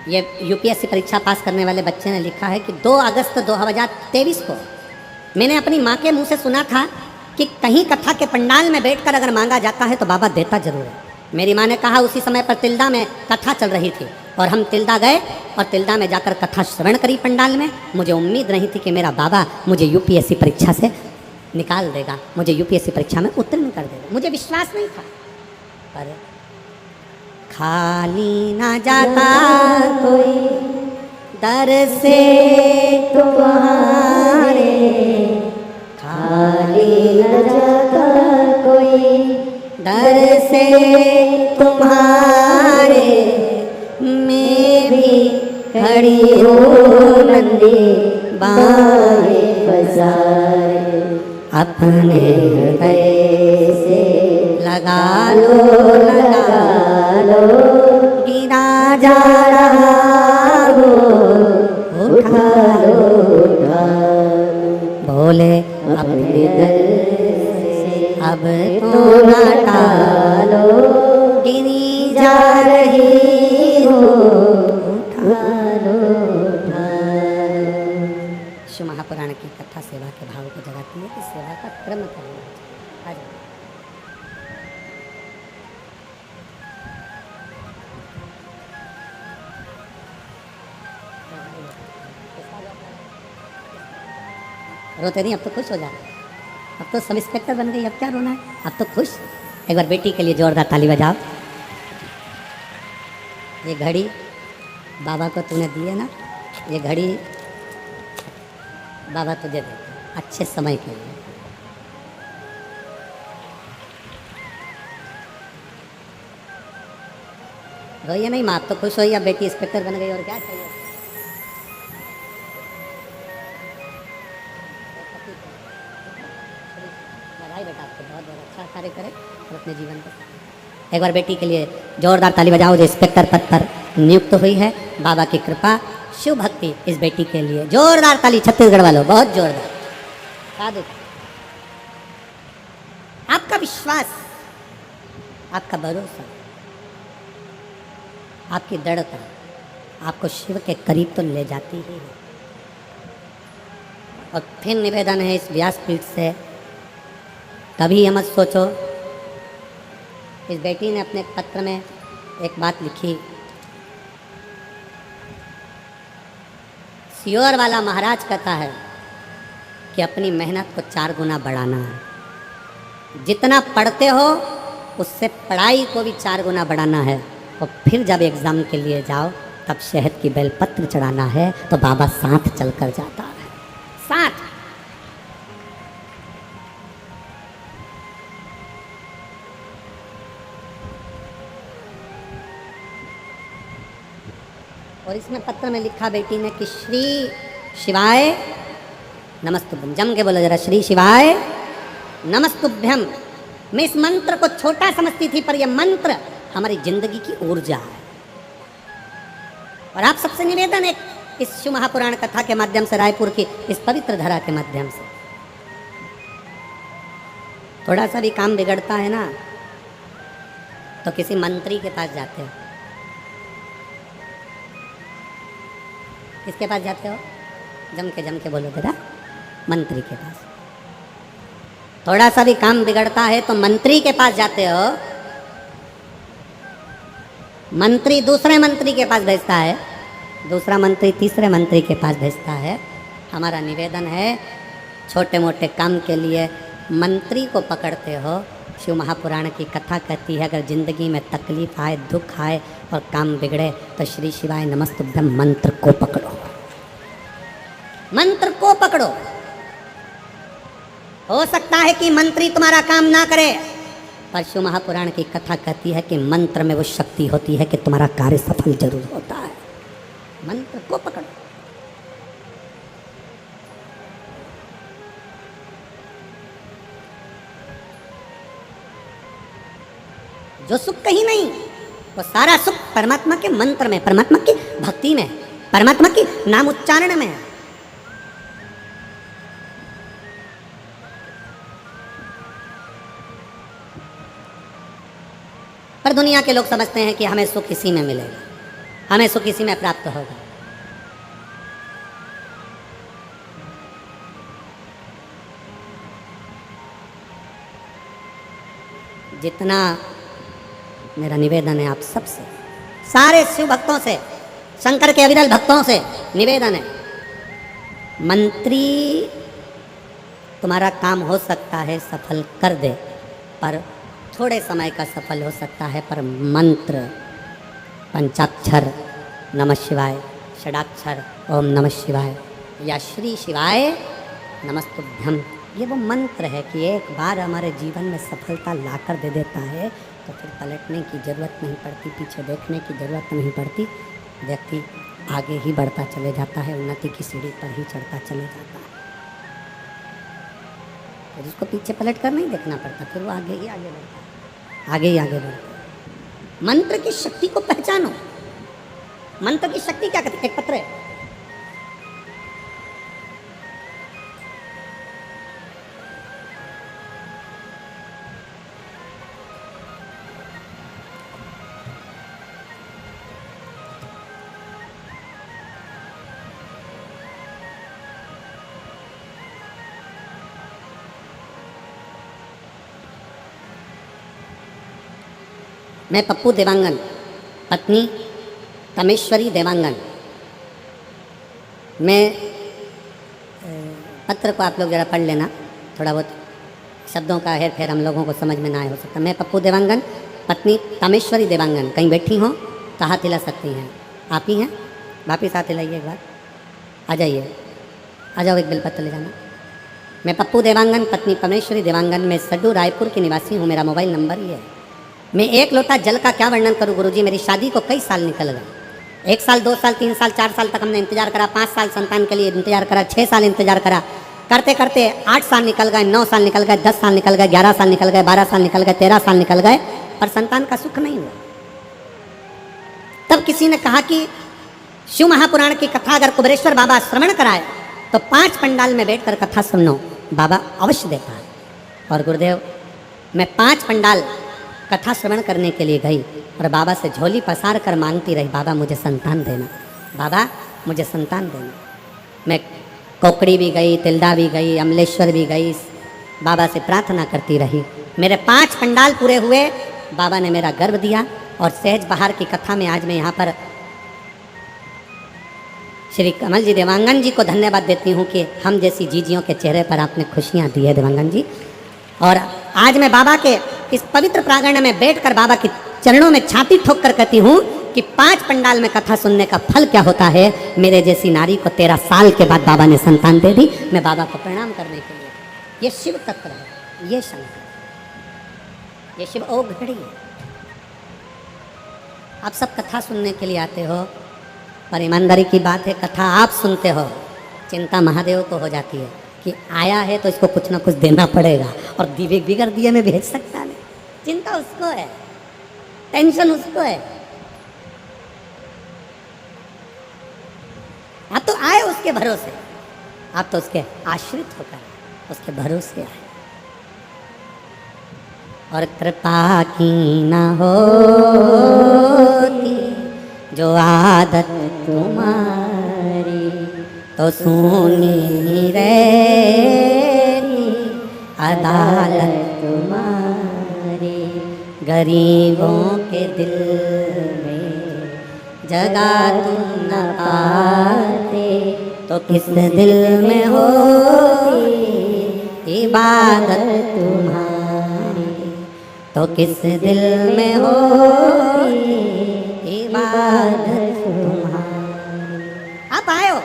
ये UPSC परीक्षा पास करने वाले बच्चे ने लिखा है कि 2 अगस्त 2023 को मैंने अपनी माँ के मुंह से सुना था कि कहीं कथा के पंडाल में बैठकर अगर मांगा जाता है तो बाबा देता जरूर है। मेरी माँ ने कहा उसी समय पर तिल्दा में कथा चल रही थी और हम तिल्दा गए और तिल्दा में जाकर कथा श्रवण करी पंडाल में। मुझे उम्मीद नहीं थी कि मेरा बाबा मुझे UPSC परीक्षा से निकाल देगा, मुझे UPSC परीक्षा में उत्तीर्ण कर देगा। मुझे विश्वास नहीं था, पर खाली ना जाता कोई दर से तुम्हारे, खाली न जाता कोई दर से तुम्हारे, मैं भी खड़ी हूँ नंदी बाए बजाए, अपने हृदय से लगा लो गिरा जा रहा हो, उठा लो बोले अपने दिल से अब तो ना टालो, गिरी जा रही हो, उठा लो। शिव महापुराण की कथा सेवा के भाव को जगाती है कि सेवा का क्रम करना चाहिए। रोते नहीं, अब तो खुश हो जा। अब तो सब इंस्पेक्टर बन गई, अब क्या रोना है, अब तो खुश। एक बार बेटी के लिए जोरदार ताली बजाओ। ये घड़ी बाबा को तूने दी है ना, ये घड़ी बाबा तुझे दे अच्छे समय के लिए। रोइए नहीं माँ, अब तो खुश होइए, अब बेटी इंस्पेक्टर बन गई और क्या चाहिए। बधाई बेटा, आपको बहुत बहुत अच्छा कार्य करें और अपने जीवन को एक बार बेटी के लिए जोरदार ताली बजाओ, जो इंस्पेक्टर पद पर नियुक्त हुई है। बाबा की कृपा, शिव भक्ति इस बेटी के लिए। जोरदार ताली छत्तीसगढ़ वालों, बहुत जोरदार। साधु। आपका विश्वास, आपका भरोसा, आपकी दृढ़ता आपको शिव के करीब तो ले जाती ही है। और फिर निवेदन है इस व्यासपीठ से, कभी ये मत सोचो। इस बेटी ने अपने पत्र में एक बात लिखी, सियोर वाला महाराज कहता है कि अपनी मेहनत को 4 गुना बढ़ाना है। जितना पढ़ते हो उससे पढ़ाई को भी 4 गुना बढ़ाना है। और फिर जब एग्ज़ाम के लिए जाओ तब शहद की बेलपत्र चढ़ाना है, तो बाबा साथ चल कर जाता है, साथ। और इसमें पत्र में लिखा बेटी ने कि श्री शिवाय नमस्तुभ्यम। जम के बोलो जरा, श्री शिवाय नमस्तुभ्यम। मैं इस मंत्र को छोटा समझती थी, पर यह मंत्र हमारी जिंदगी की ऊर्जा है। और आप सबसे निवेदन है, इस शिव महापुराण कथा के माध्यम से, रायपुर की इस पवित्र धरा के माध्यम से, थोड़ा सा भी काम बिगड़ता है ना, तो किसी मंत्री के पास जाते हो। किसके पास जाते हो? जम के बोलो जरा, मंत्री के पास। थोड़ा सा भी काम बिगड़ता है तो मंत्री के पास जाते हो। मंत्री दूसरे मंत्री के पास भेजता है, दूसरा मंत्री तीसरे मंत्री के पास भेजता है। हमारा निवेदन है, छोटे मोटे काम के लिए मंत्री को पकड़ते हो। शिव महापुराण की कथा कहती है, अगर जिंदगी में तकलीफ आए, दुख आए और काम बिगड़े, तो श्री शिवाय नमस्तुभ्यम मंत्र को पकड़ो, मंत्र को पकड़ो। हो सकता है कि मंत्री तुम्हारा काम ना करे, पर शिव महापुराण की कथा कहती है कि मंत्र में वो शक्ति होती है कि तुम्हारा कार्य सफल जरूर होता है। मंत्र को पकड़ो। जो सुख कहीं नहीं, वो सारा सुख परमात्मा के मंत्र में, परमात्मा की भक्ति में, परमात्मा की नाम उच्चारण में है। पर दुनिया के लोग समझते हैं कि हमें सुख इसी में मिलेगा, हमें सुख इसी में प्राप्त होगा। जितना मेरा निवेदन है आप सबसे, सारे शिव भक्तों से, शंकर के अविरल भक्तों से निवेदन है, मंत्री तुम्हारा काम हो सकता है सफल कर दे, पर थोड़े समय का सफल हो सकता है, पर मंत्र पंचाक्षर नमः शिवाय, षडाक्षर ओम नमः शिवाय या श्री शिवाय नमस्तुभ्यम, ये वो मंत्र है कि एक बार हमारे जीवन में सफलता लाकर दे देता है, तो फिर पलटने की ज़रूरत नहीं पड़ती, पीछे देखने की ज़रूरत नहीं पड़ती। व्यक्ति आगे ही बढ़ता चले जाता है, उन्नति की सीढ़ी पर ही चढ़ता चले जाता है। फिर उसको पीछे पलट कर नहीं देखना पड़ता, फिर वो आगे ही आगे बढ़ता है, आगे ही आगे बढ़ता है। मंत्र की शक्ति को पहचानो। मंत्र की शक्ति क्या कहते? एक पत्र है, मैं पप्पू देवांगन, पत्नी तमेश्वरी देवांगन। मैं पत्र को आप लोग ज़रा पढ़ लेना, थोड़ा बहुत शब्दों का हेर फेर हम लोगों को समझ में ना आए हो सकता। मैं पप्पू देवांगन, पत्नी तमेश्वरी देवांगन, कहीं बैठी हों तो हाथ हिला सकती हैं। आप ही हैं? वापिस हाथ हिलाइए एक बार, आ जाइए, आ जाओ, एक बेलपत्र ले जाना। मैं पप्पू देवांगन, पत्नी तमेश्वरी देवांगन, मैं सड्डू रायपुर की निवासी हूँ। मेरा मोबाइल नंबर ये है। मैं एक लोटा जल का क्या वर्णन करूं गुरुजी, मेरी शादी को कई साल निकल गए। 1 साल, 2 साल, 3 साल, 4 साल तक हमने इंतजार करा, 5 साल संतान के लिए इंतजार करा, 6 साल इंतजार करा, करते करते 8 साल निकल गए, 9 साल निकल गए, 10 साल निकल गए, 11 साल निकल गए, 12 साल निकल गए, 13 साल निकल गए, और संतान का सुख नहीं हुआ। तब किसी ने कहा कि शिव महापुराण की कथा अगर कुबेरेश्वर बाबा श्रवण कराए तो 5 पंडाल में बैठकर कथा सुनो, बाबा अवश्य देता है। और गुरुदेव, मैं 5 पंडाल कथा श्रवण करने के लिए गई और बाबा से झोली पसार कर मांगती रही, बाबा मुझे संतान देना, बाबा मुझे संतान देना। मैं कोकड़ी भी गई, तिल्दा भी गई, अमलेश्वर भी गई, बाबा से प्रार्थना करती रही। मेरे 5 पंडाल पूरे हुए, बाबा ने मेरा गर्भ दिया। और सहज बहार की कथा में आज मैं यहाँ पर श्री कमल जी देवांगन जी को धन्यवाद देती हूँ कि हम जैसी जीजियों के चेहरे पर आपने खुशियाँ दी है देवांगन जी। और आज मैं बाबा के इस पवित्र प्रांगण में बैठकर बाबा के चरणों में छाती ठोक कर कहती हूँ कि 5 पंडाल में कथा सुनने का फल क्या होता है। मेरे जैसी नारी को 13 साल के बाद बाबा ने संतान दे दी। मैं बाबा को प्रणाम करने के लिए, ये शिव तत्व है, ये शंकर, ये शिव औघड़ी है। आप सब कथा सुनने के लिए आते हो, पर ईमानदारी की बात है, कथा आप सुनते हो, चिंता महादेव को हो जाती है कि आया है तो इसको कुछ ना कुछ देना पड़ेगा, और दिवे बिगड़ दिए में भेज सकता नहीं। चिंता उसको है, टेंशन उसको है। आप तो आए उसके भरोसे, आप तो उसके आश्रित होकर उसके भरोसे आए। और कृपा की न होती जो आदत तुम्हारी, तो सुनी रहती अदालत तुम्हारी। गरीबों के दिल में जगह तुम न पाते, तो किस दिल में होती इबादत तुम्हारी, तो किस दिल में होती इबादत तुम्हारी। आप आए हो,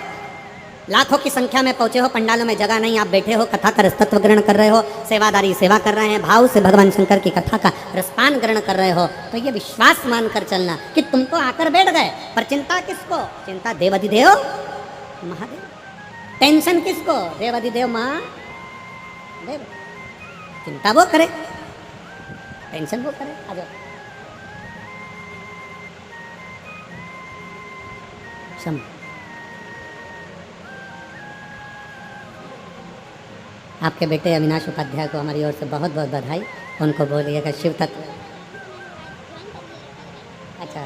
लाखों की संख्या में पहुंचे हो, पंडालों में जगह नहीं, आप बैठे हो, कथा का रसतत्व ग्रहण कर रहे हो, सेवादारी सेवा कर रहे हैं, भाव से भगवान शंकर की कथा का रसपान ग्रहण कर रहे हो, तो ये विश्वास मानकर चलना कि तुम तो आकर बैठ गए, पर चिंता किसको? चिंता देवाधिदेव महादेव। टेंशन किसको? देवाधिदेव महादेव। चिंता वो करे, टेंशन वो करे। आ जाओ, शम आपके बेटे अविनाश उपाध्याय को हमारी ओर से बहुत बहुत बधाई। उनको बोलिएगा शिव तत्व। अच्छा,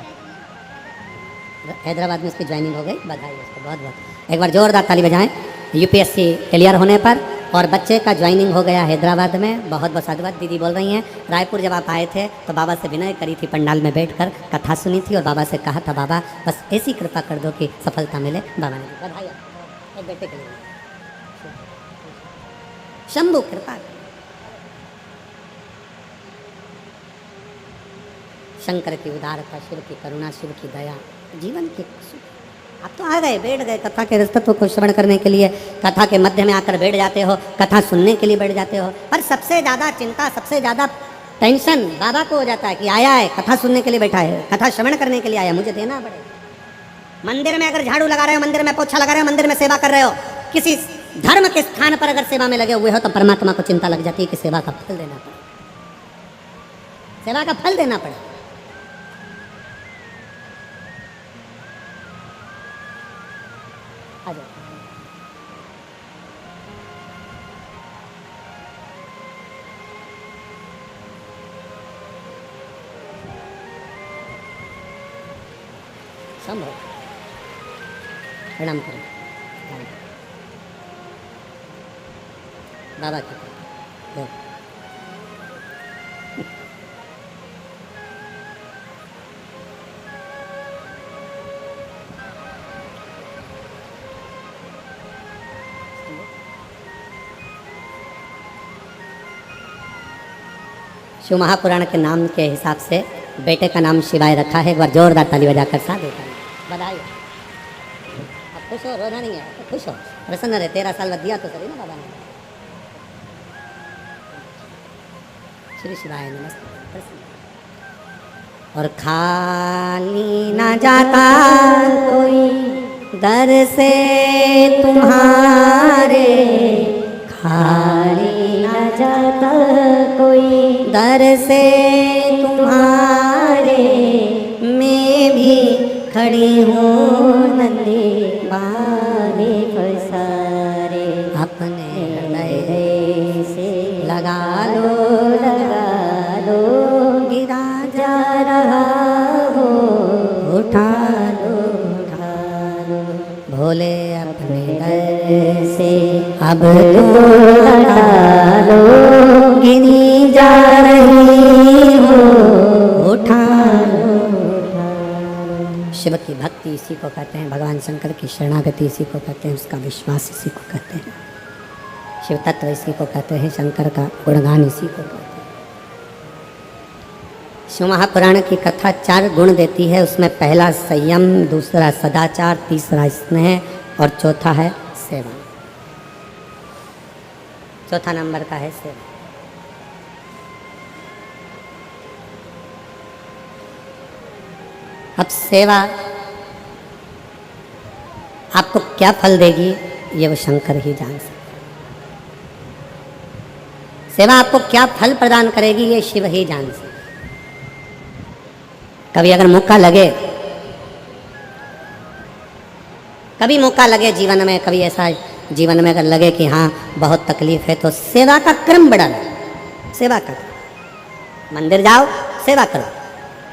हैदराबाद में उसकी ज्वाइनिंग हो गई, बधाई उसको बहुत बहुत। एक बार जोरदार ताली बजाएं यूपीएससी क्लियर होने पर। और बच्चे का ज्वाइनिंग हो गया हैदराबाद में, बहुत बहुत साधुवाद। दीदी बोल रही हैं रायपुर जब आप आए थे तो बाबा से विनय करी थी, पंडाल में बैठकर कथा सुनी थी और बाबा से कहा था बाबा बस ऐसी कृपा कर दो कि सफलता मिले। बाबा ने बधाई एक बेटे के लिए। शंभु कृपा, शंकर की उदारता, शिव की करुणा, शिव की दया, जीवन की सुख। आप तो आ गए, बैठ गए कथा के रसतत्व को श्रवण करने के लिए, कथा के मध्य में आकर बैठ जाते हो, कथा सुनने के लिए बैठ जाते हो। पर सबसे ज़्यादा चिंता, सबसे ज़्यादा टेंशन बाबा को हो जाता है कि आया है, कथा सुनने के लिए बैठा है, कथा श्रवण करने के लिए आया, मुझे देना पड़ेगा। मंदिर में अगर झाड़ू लगा रहे हो, मंदिर में पोछा लगा रहे हो, मंदिर में सेवा कर रहे हो, किसी धर्म के स्थान पर अगर सेवा में लगे हुए हो तो परमात्मा को चिंता लग जाती है कि सेवा का फल देना पड़े, सेवा का फल देना पड़े। आ जाओ, संभव प्रणाम करें बाबा की दो। शिव महापुराण के नाम के हिसाब से बेटे का नाम शिवाय रखा है। एक बार जोरदार ताली बजाकर साथ देता है, बधाई। आप खुश हो, रोना नहीं है, तो खुश हो, प्रसन्न रहे। 13 साल दिया तो सही ना बाबा ने। श्री शिवाय नमस्ते। और खाली ना जाता कोई दर से तुम्हारे, खाली ना जाता कोई दर से तुम्हारे मैं भी खड़ी हूँ नंदे बाने पसारे अपने हृदय से लगा लगा लो गिरा जा रहा हो उठा लो उठा लो भोले अपने दर से अब तो लगा लो गिरी जा रही हो उठा उठा शिव की भक्ति इसी को कहते हैं, भगवान शंकर की शरणागति इसी को कहते हैं, उसका विश्वास इसी को कहते हैं, शिव तत्व इसी को कहते हैं, शंकर का गुणगान इसी को कहते हैं। शिव महापुराण की कथा 4 गुण देती है, उसमें पहला संयम, दूसरा सदाचार, तीसरा स्नेह और चौथा है सेवा। चौथा नंबर का है सेवा। अब सेवा आपको क्या फल देगी ये वो शंकर ही जान सकते। सेवा आपको क्या फल प्रदान करेगी ये शिव ही जान सकते। कभी अगर मौका लगे, कभी मौका लगे जीवन में, कभी ऐसा जीवन में अगर लगे कि हाँ बहुत तकलीफ है, तो सेवा का क्रम बढ़ा लो, सेवा करो। मंदिर जाओ, सेवा करो।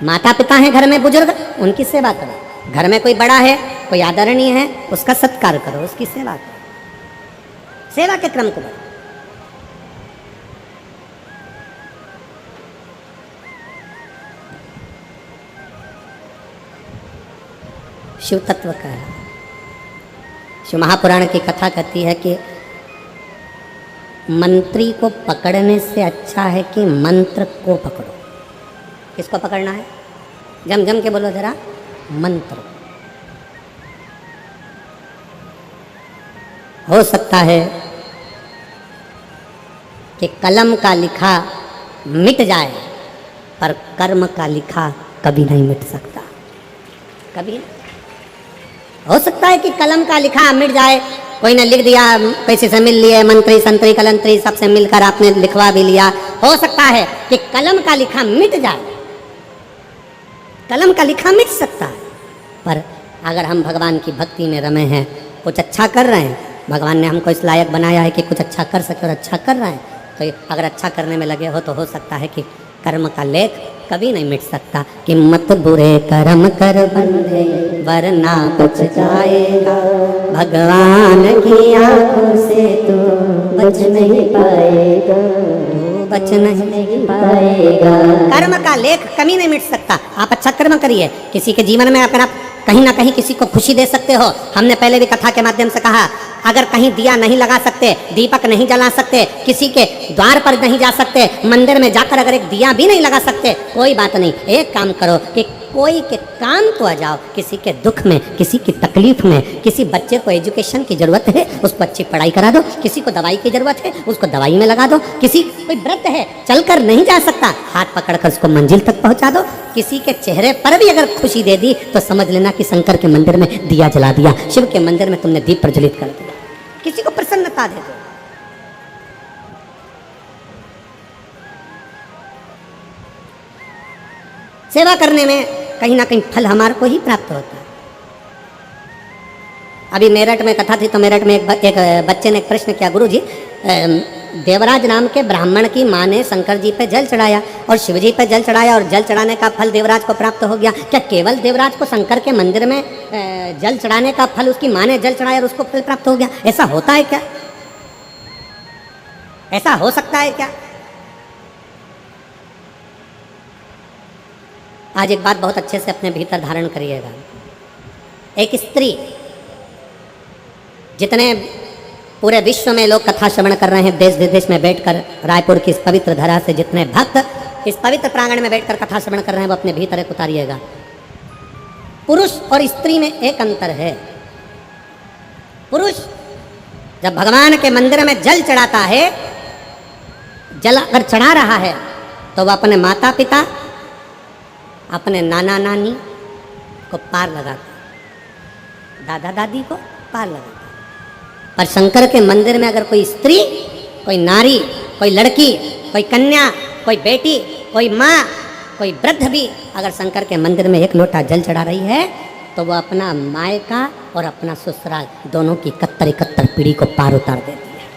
माता पिता हैं घर में बुजुर्ग, उनकी सेवा करो। घर में कोई बड़ा है, कोई आदरणीय है, उसका सत्कार करो, उसकी सेवा करो। सेवा के क्रम को बढ़ाओ। शिव तत्व का है। शिव महापुराण की कथा कहती है कि मंत्री को पकड़ने से अच्छा है कि मंत्र को पकड़ो। किसको पकड़ना है? जम जम के बोलो जरा, मंत्र। हो सकता है कि कलम का लिखा मिट जाए, पर कर्म का लिखा कभी नहीं मिट सकता, कभी नहीं। हो सकता है कि कलम का लिखा मिट जाए, कोई ने लिख दिया, पैसे से मिल लिए, मंत्री संतरी कलंतरी सबसे मिलकर आपने लिखवा भी लिया। हो सकता है कि कलम का लिखा मिट जाए, कलम का लिखा मिट सकता है, पर अगर हम भगवान की भक्ति में रमे हैं, कुछ अच्छा कर रहे हैं, भगवान ने हमको इस लायक बनाया है कि कुछ अच्छा कर सके और अच्छा कर रहे हैं, तो अगर अच्छा करने में लगे हो तो हो सकता है कि कर्म का लेख कभी नहीं मिट सकता। कि मत बुरे कर्म कर बंदे वरना पछताएगा, भगवान की आंखों से तो बच नहीं पाएगा, बच नहीं पाएगा। कर्म का लेख कभी नहीं मिट सकता। आप अच्छा कर्म करिए, किसी के जीवन में अगर आप कहीं ना कहीं किसी को खुशी दे सकते हो। हमने पहले भी कथा के माध्यम से कहा, अगर कहीं दिया नहीं लगा सकते, दीपक नहीं जला सकते, किसी के द्वार पर नहीं जा सकते, मंदिर में जाकर अगर एक दिया भी नहीं लगा सकते, कोई बात नहीं, एक काम करो कि कोई के काम तो आ जाओ। किसी के दुख में, किसी की तकलीफ में, किसी बच्चे को एजुकेशन की जरूरत है, उसको अच्छी पढ़ाई करा दो। किसी को दवाई की जरूरत है, उसको दवाई में लगा दो। किसी कोई व्रत है, चलकर नहीं जा सकता, हाथ पकड़कर उसको मंजिल तक पहुंचा दो। किसी के चेहरे पर भी अगर खुशी दे दी तो समझ लेना कि शंकर के मंदिर में दिया जला दिया, शिव के मंदिर में तुमने दीप प्रज्वलित कर दिया। किसी को प्रसन्नता दे दो। सेवा करने में कहीं ना कहीं फल हमारे को ही प्राप्त होता है। अभी मेरठ में कथा थी, तो मेरठ में एक बच्चे ने एक प्रश्न किया, गुरुजी देवराज नाम के ब्राह्मण की माँ ने शंकर जी पे जल चढ़ाया और शिव जी पे जल चढ़ाया और जल चढ़ाने का फल देवराज को प्राप्त हो गया। क्या केवल देवराज को शंकर के मंदिर में जल चढ़ाने का फल उसकी माँ ने जल चढ़ाया और उसको फल प्राप्त हो गया? ऐसा होता है क्या? ऐसा हो सकता है क्या? आज एक बात बहुत अच्छे से अपने भीतर धारण करिएगा। एक स्त्री, जितने पूरे विश्व में लोग कथा श्रवण कर रहे हैं, देश विदेश में बैठकर, रायपुर की इस पवित्र धरा से जितने भक्त इस पवित्र प्रांगण में बैठकर कथा श्रवण कर रहे हैं, वो अपने भीतर एक उतारिएगा। पुरुष और स्त्री में एक अंतर है। पुरुष जब भगवान के मंदिर में जल चढ़ाता है, जल अगर चढ़ा रहा है, तो वह अपने माता पिता, अपने नाना नानी को पार लगाता, दादा दादी को पार लगाता। पर शंकर के मंदिर में अगर कोई स्त्री, कोई नारी कोई लड़की, कोई कन्या, कोई बेटी, कोई माँ, कोई वृद्ध भी अगर शंकर के मंदिर में एक लोटा जल चढ़ा रही है तो वो अपना मायका और अपना ससुराल दोनों की 71 पीढ़ी को पार उतार देती है।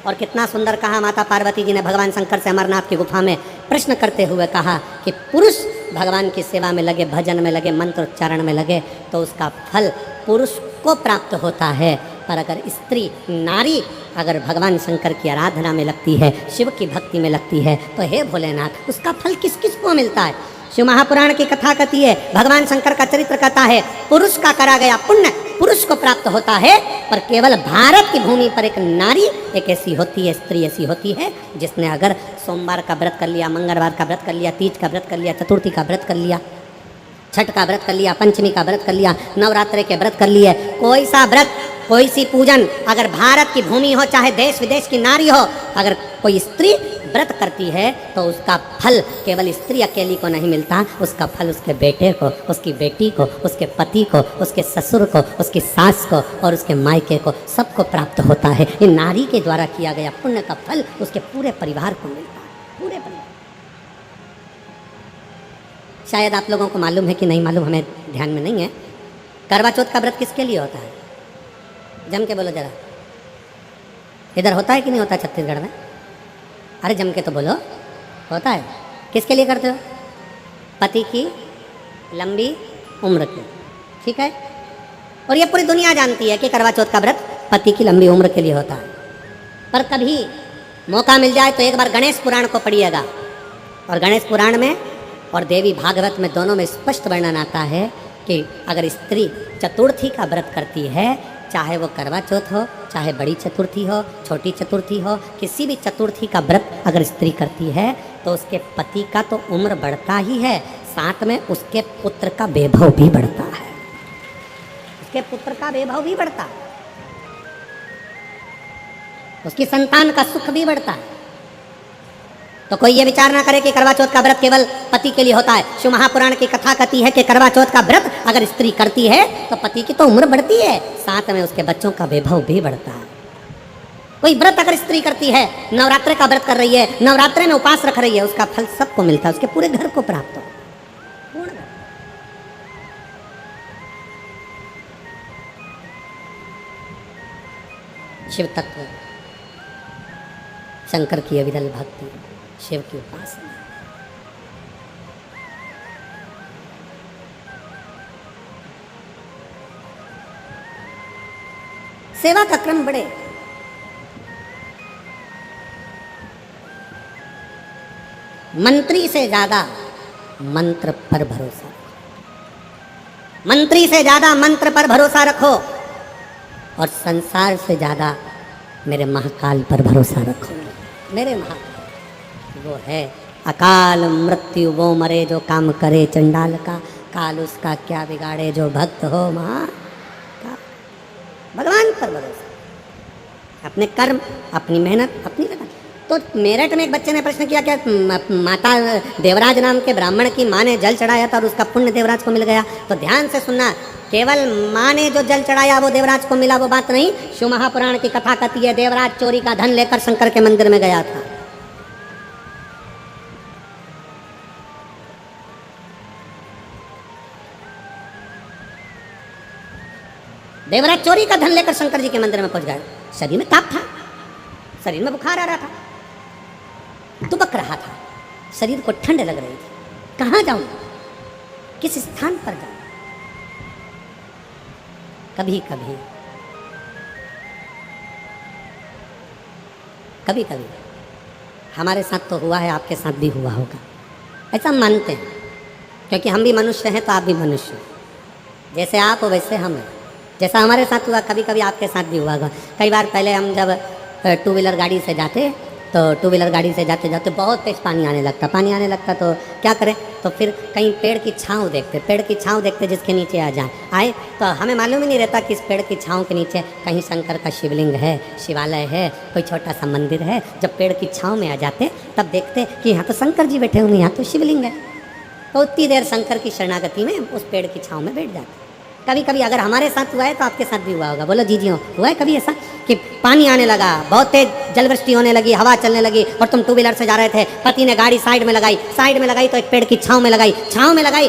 और कितना सुंदर कहा माता पार्वती जी ने भगवान शंकर से अमरनाथ की गुफा में प्रश्न करते हुए कहा कि पुरुष भगवान की सेवा में लगे, भजन में लगे, मंत्र उच्चारण में लगे तो उसका फल पुरुष को प्राप्त होता है, पर अगर स्त्री नारी अगर भगवान शंकर की आराधना में लगती है, शिव की भक्ति में लगती है तो हे भोलेनाथ उसका फल किस किस को मिलता है। शिव महापुराण की कथा कहती है, भगवान शंकर का चरित्र कहता है पुरुष का करा गया पुण्य पुरुष को प्राप्त होता है, पर केवल भारत की भूमि पर एक नारी एक ऐसी होती है, स्त्री ऐसी होती है जिसने अगर सोमवार का व्रत कर लिया, मंगलवार का व्रत कर लिया, तीज का व्रत कर लिया, चतुर्थी का व्रत कर लिया, छठ का व्रत कर लिया, पंचमी का व्रत कर लिया, नवरात्रि के व्रत कर लिए, कोई सा व्रत कोई सी पूजन अगर भारत की भूमि हो चाहे देश विदेश की नारी हो, अगर कोई स्त्री व्रत करती है तो उसका फल केवल स्त्री अकेली को नहीं मिलता, उसका फल उसके बेटे को, उसकी बेटी को, उसके पति को, उसके ससुर को, उसकी सास को और उसके मायके को सबको प्राप्त होता है। ये नारी के द्वारा किया गया पुण्य का फल उसके पूरे परिवार को मिलता है, पूरे परिवार। शायद आप लोगों को मालूम है कि नहीं मालूम, हमें ध्यान में नहीं है। करवा चौथ का व्रत किसके लिए होता है? जम के बोलो जरा, इधर होता है कि नहीं होता छत्तीसगढ़ में? अरे जम के तो बोलो, होता है। किसके लिए करते हो? पति की लंबी उम्र के, ठीक है। और ये पूरी दुनिया जानती है कि करवा चौथ का व्रत पति की लंबी उम्र के लिए होता है। पर कभी मौका मिल जाए तो एक बार गणेश पुराण को पढ़िएगा, और गणेश पुराण में और देवी भागवत में दोनों में स्पष्ट वर्णन आता है कि अगर स्त्री चतुर्थी का व्रत करती है, चाहे वो करवा चौथ हो, चाहे बड़ी चतुर्थी हो, छोटी चतुर्थी हो, किसी भी चतुर्थी का व्रत अगर स्त्री करती है तो उसके पति का तो उम्र बढ़ता ही है, साथ में उसके पुत्र का वैभव भी बढ़ता है, उसके पुत्र का वैभव भी बढ़ता है, उसकी संतान का सुख भी बढ़ता है। तो कोई ये विचार ना करे कि करवा चौथ का व्रत केवल पति के लिए होता है। शिव महापुराण की कथा कहती है कि करवा चौथ का व्रत अगर स्त्री करती है तो पति की तो उम्र बढ़ती है, साथ में उसके बच्चों का वैभव भी बढ़ता है। कोई व्रत अगर स्त्री करती है, नवरात्रि का व्रत कर रही है, नवरात्रि में उपास रख रही है, उसका फल सबको मिलता है, उसके पूरे घर को प्राप्त हो। शिव तत्व, शंकर की अविरल भक्ति, शिव की उपासना। सेवा का क्रम बढ़े। मंत्री से ज्यादा मंत्र पर भरोसा, मंत्री से ज्यादा मंत्र पर भरोसा रखो, और संसार से ज्यादा मेरे महाकाल पर भरोसा रखो। मेरे महाकाल वो है अकाल मृत्यु, वो मरे जो काम करे चंडाल का, काल उसका क्या बिगाड़े जो भक्त हो महाकाल। भगवान पर भरोसा, अपने कर्म, अपनी मेहनत, अपनी लगन। तो मेरठ में एक बच्चे ने प्रश्न किया क्या माता देवराज नाम के ब्राह्मण की माँ ने जल चढ़ाया था और उसका पुण्य देवराज को मिल गया? तो ध्यान से सुनना, केवल माँ ने जो जल चढ़ाया वो देवराज को मिला, वो बात नहीं। शिव महापुराण की कथा कहती है देवराज चोरी का धन लेकर शंकर के मंदिर में गया था। देवराज चोरी का धन लेकर शंकर जी के मंदिर में पहुंच गया। शरीर में ताप था, शरीर में बुखार आ रहा था, दुबक रहा था, शरीर को ठंड लग रही थी। कहाँ जाऊं, किस स्थान पर जाऊं? कभी कभी कभी कभी हमारे साथ तो हुआ है, आपके साथ भी हुआ होगा, ऐसा हम मानते हैं, क्योंकि हम भी मनुष्य हैं तो आप भी मनुष्य हैं। जैसे आप हो वैसे हम हैं। जैसा हमारे साथ हुआ कभी कभी आपके साथ भी हुआ होगा। कई बार पहले हम जब टू व्हीलर गाड़ी से जाते तो टू व्हीलर गाड़ी से जाते जाते बहुत तेज पानी आने लगता तो क्या करें, तो फिर कहीं पेड़ की छांव देखते जिसके नीचे आए तो हमें मालूम ही नहीं रहता कि इस पेड़ की छांव के नीचे कहीं शंकर का शिवलिंग है, शिवालय है, कोई छोटा सा मंदिर है। जब पेड़ की छांव में आ जाते तब देखते कि यहाँ तो शंकर जी बैठे हुए, यहाँ तो शिवलिंग है, तो उतनी देर शंकर की शरणागति में उस पेड़ की छांव में बैठ जाते। कभी कभी अगर हमारे साथ हुआ है तो आपके साथ भी हुआ होगा। बोलो जी जी, हुआ है कभी ऐसा? कि पानी आने लगा, बहुत तेज जलवृष्टि होने लगी, हवा चलने लगी और तुम टू व्हीलर से जा रहे थे, पति ने गाड़ी साइड में लगाई तो एक पेड़ की छांव में लगाई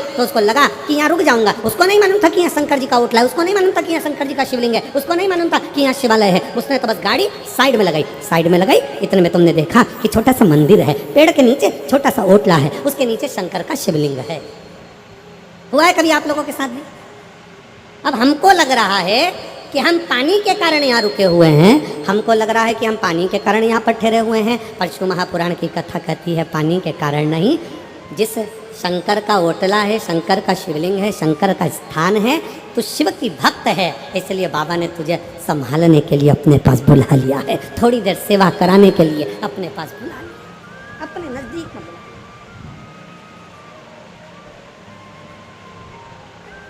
तो उसको लगा कि यहाँ रुक जाऊंगा। उसको नहीं मालूम था कि यहाँ शंकर जी का ओटला है, उसको नहीं मालूम था कि यहाँ शंकर जी का शिवलिंग है, उसको नहीं मालूम था कि यहाँ शिवालय है। उसने तो बस गाड़ी साइड में लगाई। इतने में तुमने देखा कि छोटा सा मंदिर है, पेड़ के नीचे छोटा सा ओटला है, उसके नीचे शंकर का शिवलिंग है। हुआ है कभी आप लोगों के साथ भी? अब हमको लग रहा है कि हम पानी के कारण यहाँ रुके हुए हैं, हमको लग रहा है कि हम पानी के कारण यहाँ पर ठहरे हुए हैं, पर शिव महापुराण की कथा कहती है पानी के कारण नहीं। जिस शंकर का ओटला है, शंकर का शिवलिंग है, शंकर का स्थान है, तो शिव की भक्त है, इसलिए बाबा ने तुझे संभालने के लिए अपने पास बुला लिया है, थोड़ी देर सेवा कराने के लिए अपने पास बुला लिया, अपने नजदीक में बुला।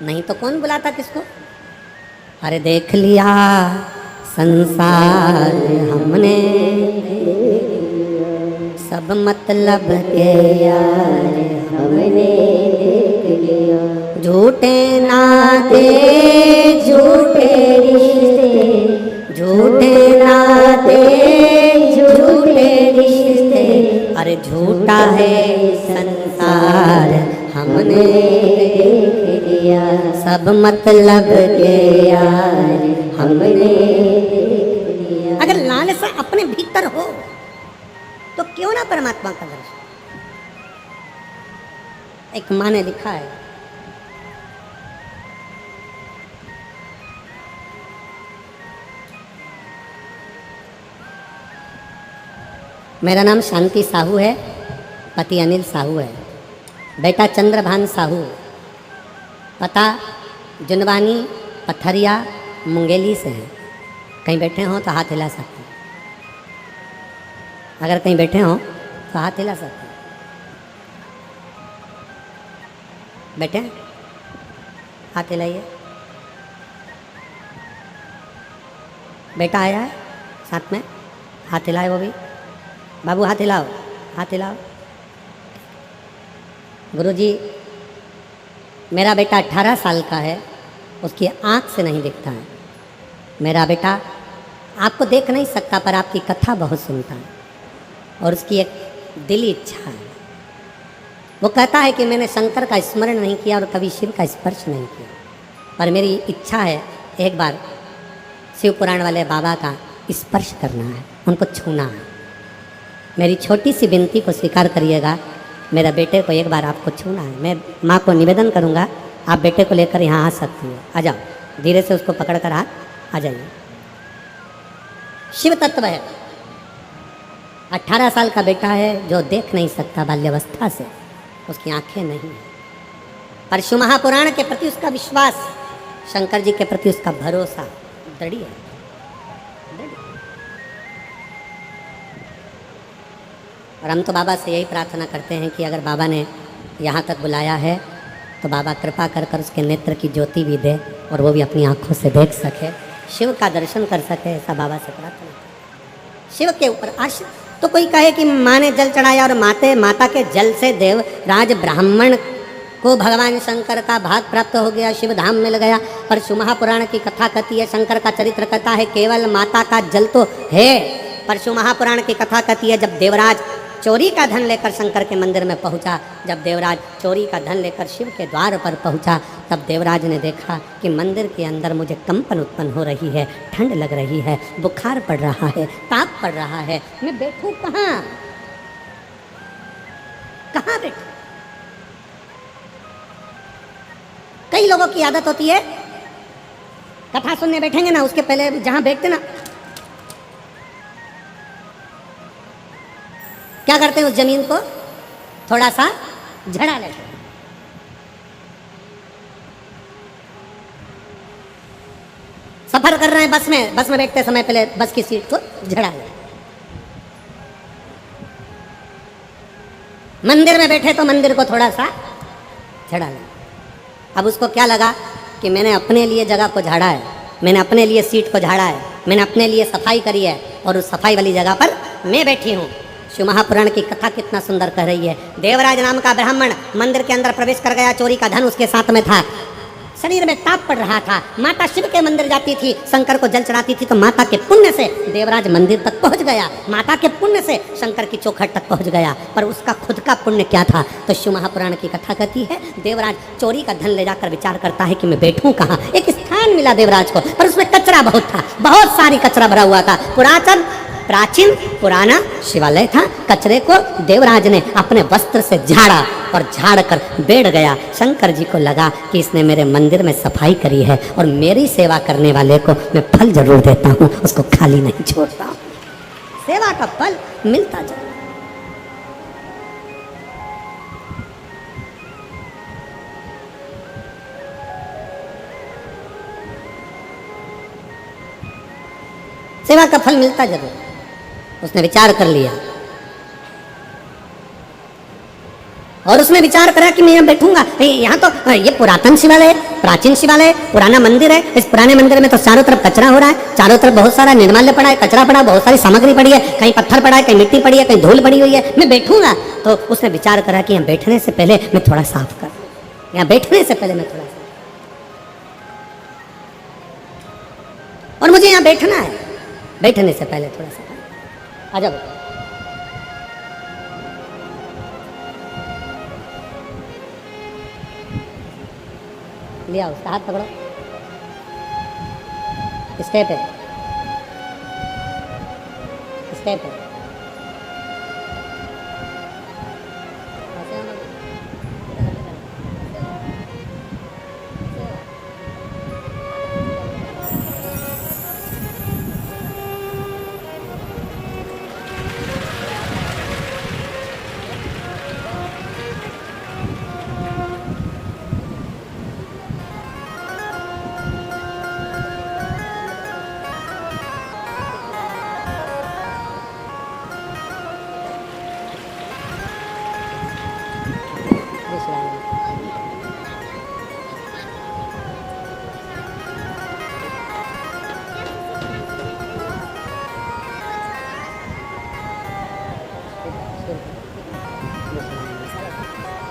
नहीं तो कौन बुलाता किसको? अरे देख लिया संसार हमने, सब मतलब के यार हमने देख लिया, झूठे नाते झूठे रिश्ते, झूठे नाते झूठे रिश्ते, अरे झूठा है संसार हमने देख लिया, सब मतलब के यार हमने देख लिया। अगर लालसा अपने भीतर हो तो क्यों ना परमात्मा का दर्शन। एक माँ ने लिखा है, मेरा नाम शांति साहू है, पति अनिल साहू है, बेटा चंद्रभान साहू, पता जुनवानी पथरिया मुंगेली से है। कहीं बैठे हो तो हाथ हिला सकते हैं, अगर कहीं बैठे हो तो हाथ हिला सकते हैं। बैठे हाथ हिलाइए। बेटा आया है साथ में, हाथ हिलाए वो भी। बाबू हाथ हिलाओ, हाथ हिलाओ। गुरुजी मेरा बेटा 18 साल का है, उसकी आँख से नहीं दिखता है। मेरा बेटा आपको देख नहीं सकता पर आपकी कथा बहुत सुनता है और उसकी एक दिली इच्छा है। वो कहता है कि मैंने शंकर का स्मरण नहीं किया और कभी शिव का स्पर्श नहीं किया, पर मेरी इच्छा है एक बार शिव पुराण वाले बाबा का स्पर्श करना है, उनको छूना है। मेरी छोटी सी विनती को स्वीकार करिएगा, मेरे बेटे को एक बार आपको छूना है। मैं माँ को निवेदन करूँगा, आप बेटे को लेकर यहाँ आ सकती है। आ जाओ, धीरे से उसको पकड़कर आ जाइए। शिव तत्व है, 18 साल का बेटा है जो देख नहीं सकता बाल्यावस्था से, उसकी आंखें नहीं है, पर शिव महापुराण के प्रति उसका विश्वास, शंकर जी के प्रति उसका भरोसा दृढ़ है। और हम तो बाबा से यही प्रार्थना करते हैं कि अगर बाबा ने यहाँ तक बुलाया है तो बाबा कृपा कर कर उसके नेत्र की ज्योति भी दे और वो भी अपनी आँखों से देख सके, शिव का दर्शन कर सके, ऐसा बाबा से प्रार्थना करें। शिव के ऊपर आश्रित तो कोई कहे कि माँ ने जल चढ़ाया और माता के जल से देवराज ब्राह्मण को भगवान शंकर का भाग प्राप्त हो गया, शिव धाम मिल गया। पर शिव महापुराण की कथा कहती है, शंकर का चरित्र कहता है केवल माता का जल तो है, पर शिव महापुराण की कथा कहती है जब देवराज चोरी का धन लेकर शंकर के मंदिर में पहुंचा, जब देवराज चोरी का धन लेकर शिव के द्वार पर पहुंचा, तब देवराज ने देखा कि मंदिर के अंदर मुझे कंपन उत्पन्न हो रही है, ठंड लग रही है, बुखार पड़ रहा है, ताप पड़ रहा है, मैं बैठूं कहाँ बैठूं? कई लोगों की आदत होती है, कथा सुनने बैठेंगे ना, उसके पहले जहां बैठते ना, क्या करते हैं, उस जमीन को थोड़ा सा झड़ा लेते हैं। सफर कर रहे हैं बस में बैठते समय पहले बस की सीट को झड़ा ले। मंदिर में बैठे तो मंदिर को थोड़ा सा झड़ा ले। अब उसको क्या लगा कि मैंने अपने लिए जगह को झाड़ा है, मैंने अपने लिए सीट को झाड़ा है, मैंने अपने लिए सफाई करी है और उस सफाई वाली जगह पर मैं बैठी हूँ। शिव महापुराण की कथा कितना सुंदर कह रही है। देवराज नाम का ब्राह्मण मंदिर के अंदर प्रवेश कर गया, चोरी का धन उसके साथ में था, शरीर में ताप पड़ रहा था। माता शिव के मंदिर जाती थी, शंकर को जल चढ़ाती थी, तो माता के पुण्य से देवराज मंदिर तक पहुंच गया, माता के पुण्य से शंकर की चौखट तक पहुंच गया। पर उसका खुद का पुण्य क्या था? तो शिव महापुराण की कथा कहती है, देवराज चोरी का धन ले जाकर विचार करता है कि मैं बैठूं कहाँ। एक स्थान मिला देवराज को, पर उसमें कचरा बहुत था, बहुत सारी कचरा भरा हुआ था। प्राचीन पुराना शिवालय था। कचरे को देवराज ने अपने वस्त्र से झाड़ा और झाड़ कर बैठ गया। शंकर जी को लगा कि इसने मेरे मंदिर में सफाई करी है और मेरी सेवा करने वाले को मैं फल जरूर देता हूँ, उसको खाली नहीं छोड़ता हूँ। सेवा का फल मिलता जाए। सेवा का फल मिलता जरूर। उसने विचार कर लिया और उसने विचार करा कि मैं यहाँ बैठूंगा। यहाँ तो ये पुरातन शिवालय है, प्राचीन शिवालय है, पुराना मंदिर है। इस पुराने मंदिर में तो चारों तरफ कचरा हो रहा है, चारों तरफ बहुत सारा निर्माल्य पड़ा है, कचरा पड़ा है, बहुत सारी सामग्री पड़ी है, कहीं पत्थर पड़ा है, कहीं मिट्टी पड़ी है, कहीं धूल पड़ी हुई है, मैं बैठूंगा। तो उसने विचार करा कि यहाँ बैठने से पहले मैं थोड़ा साफ कर, यहाँ बैठने से पहले मैं थोड़ा साफ, और मुझे यहाँ बैठना है, बैठने से पहले थोड़ा सा आ जाओ। लिया उसका हाथ पकड़ो, स्टेप है, स्टेप है।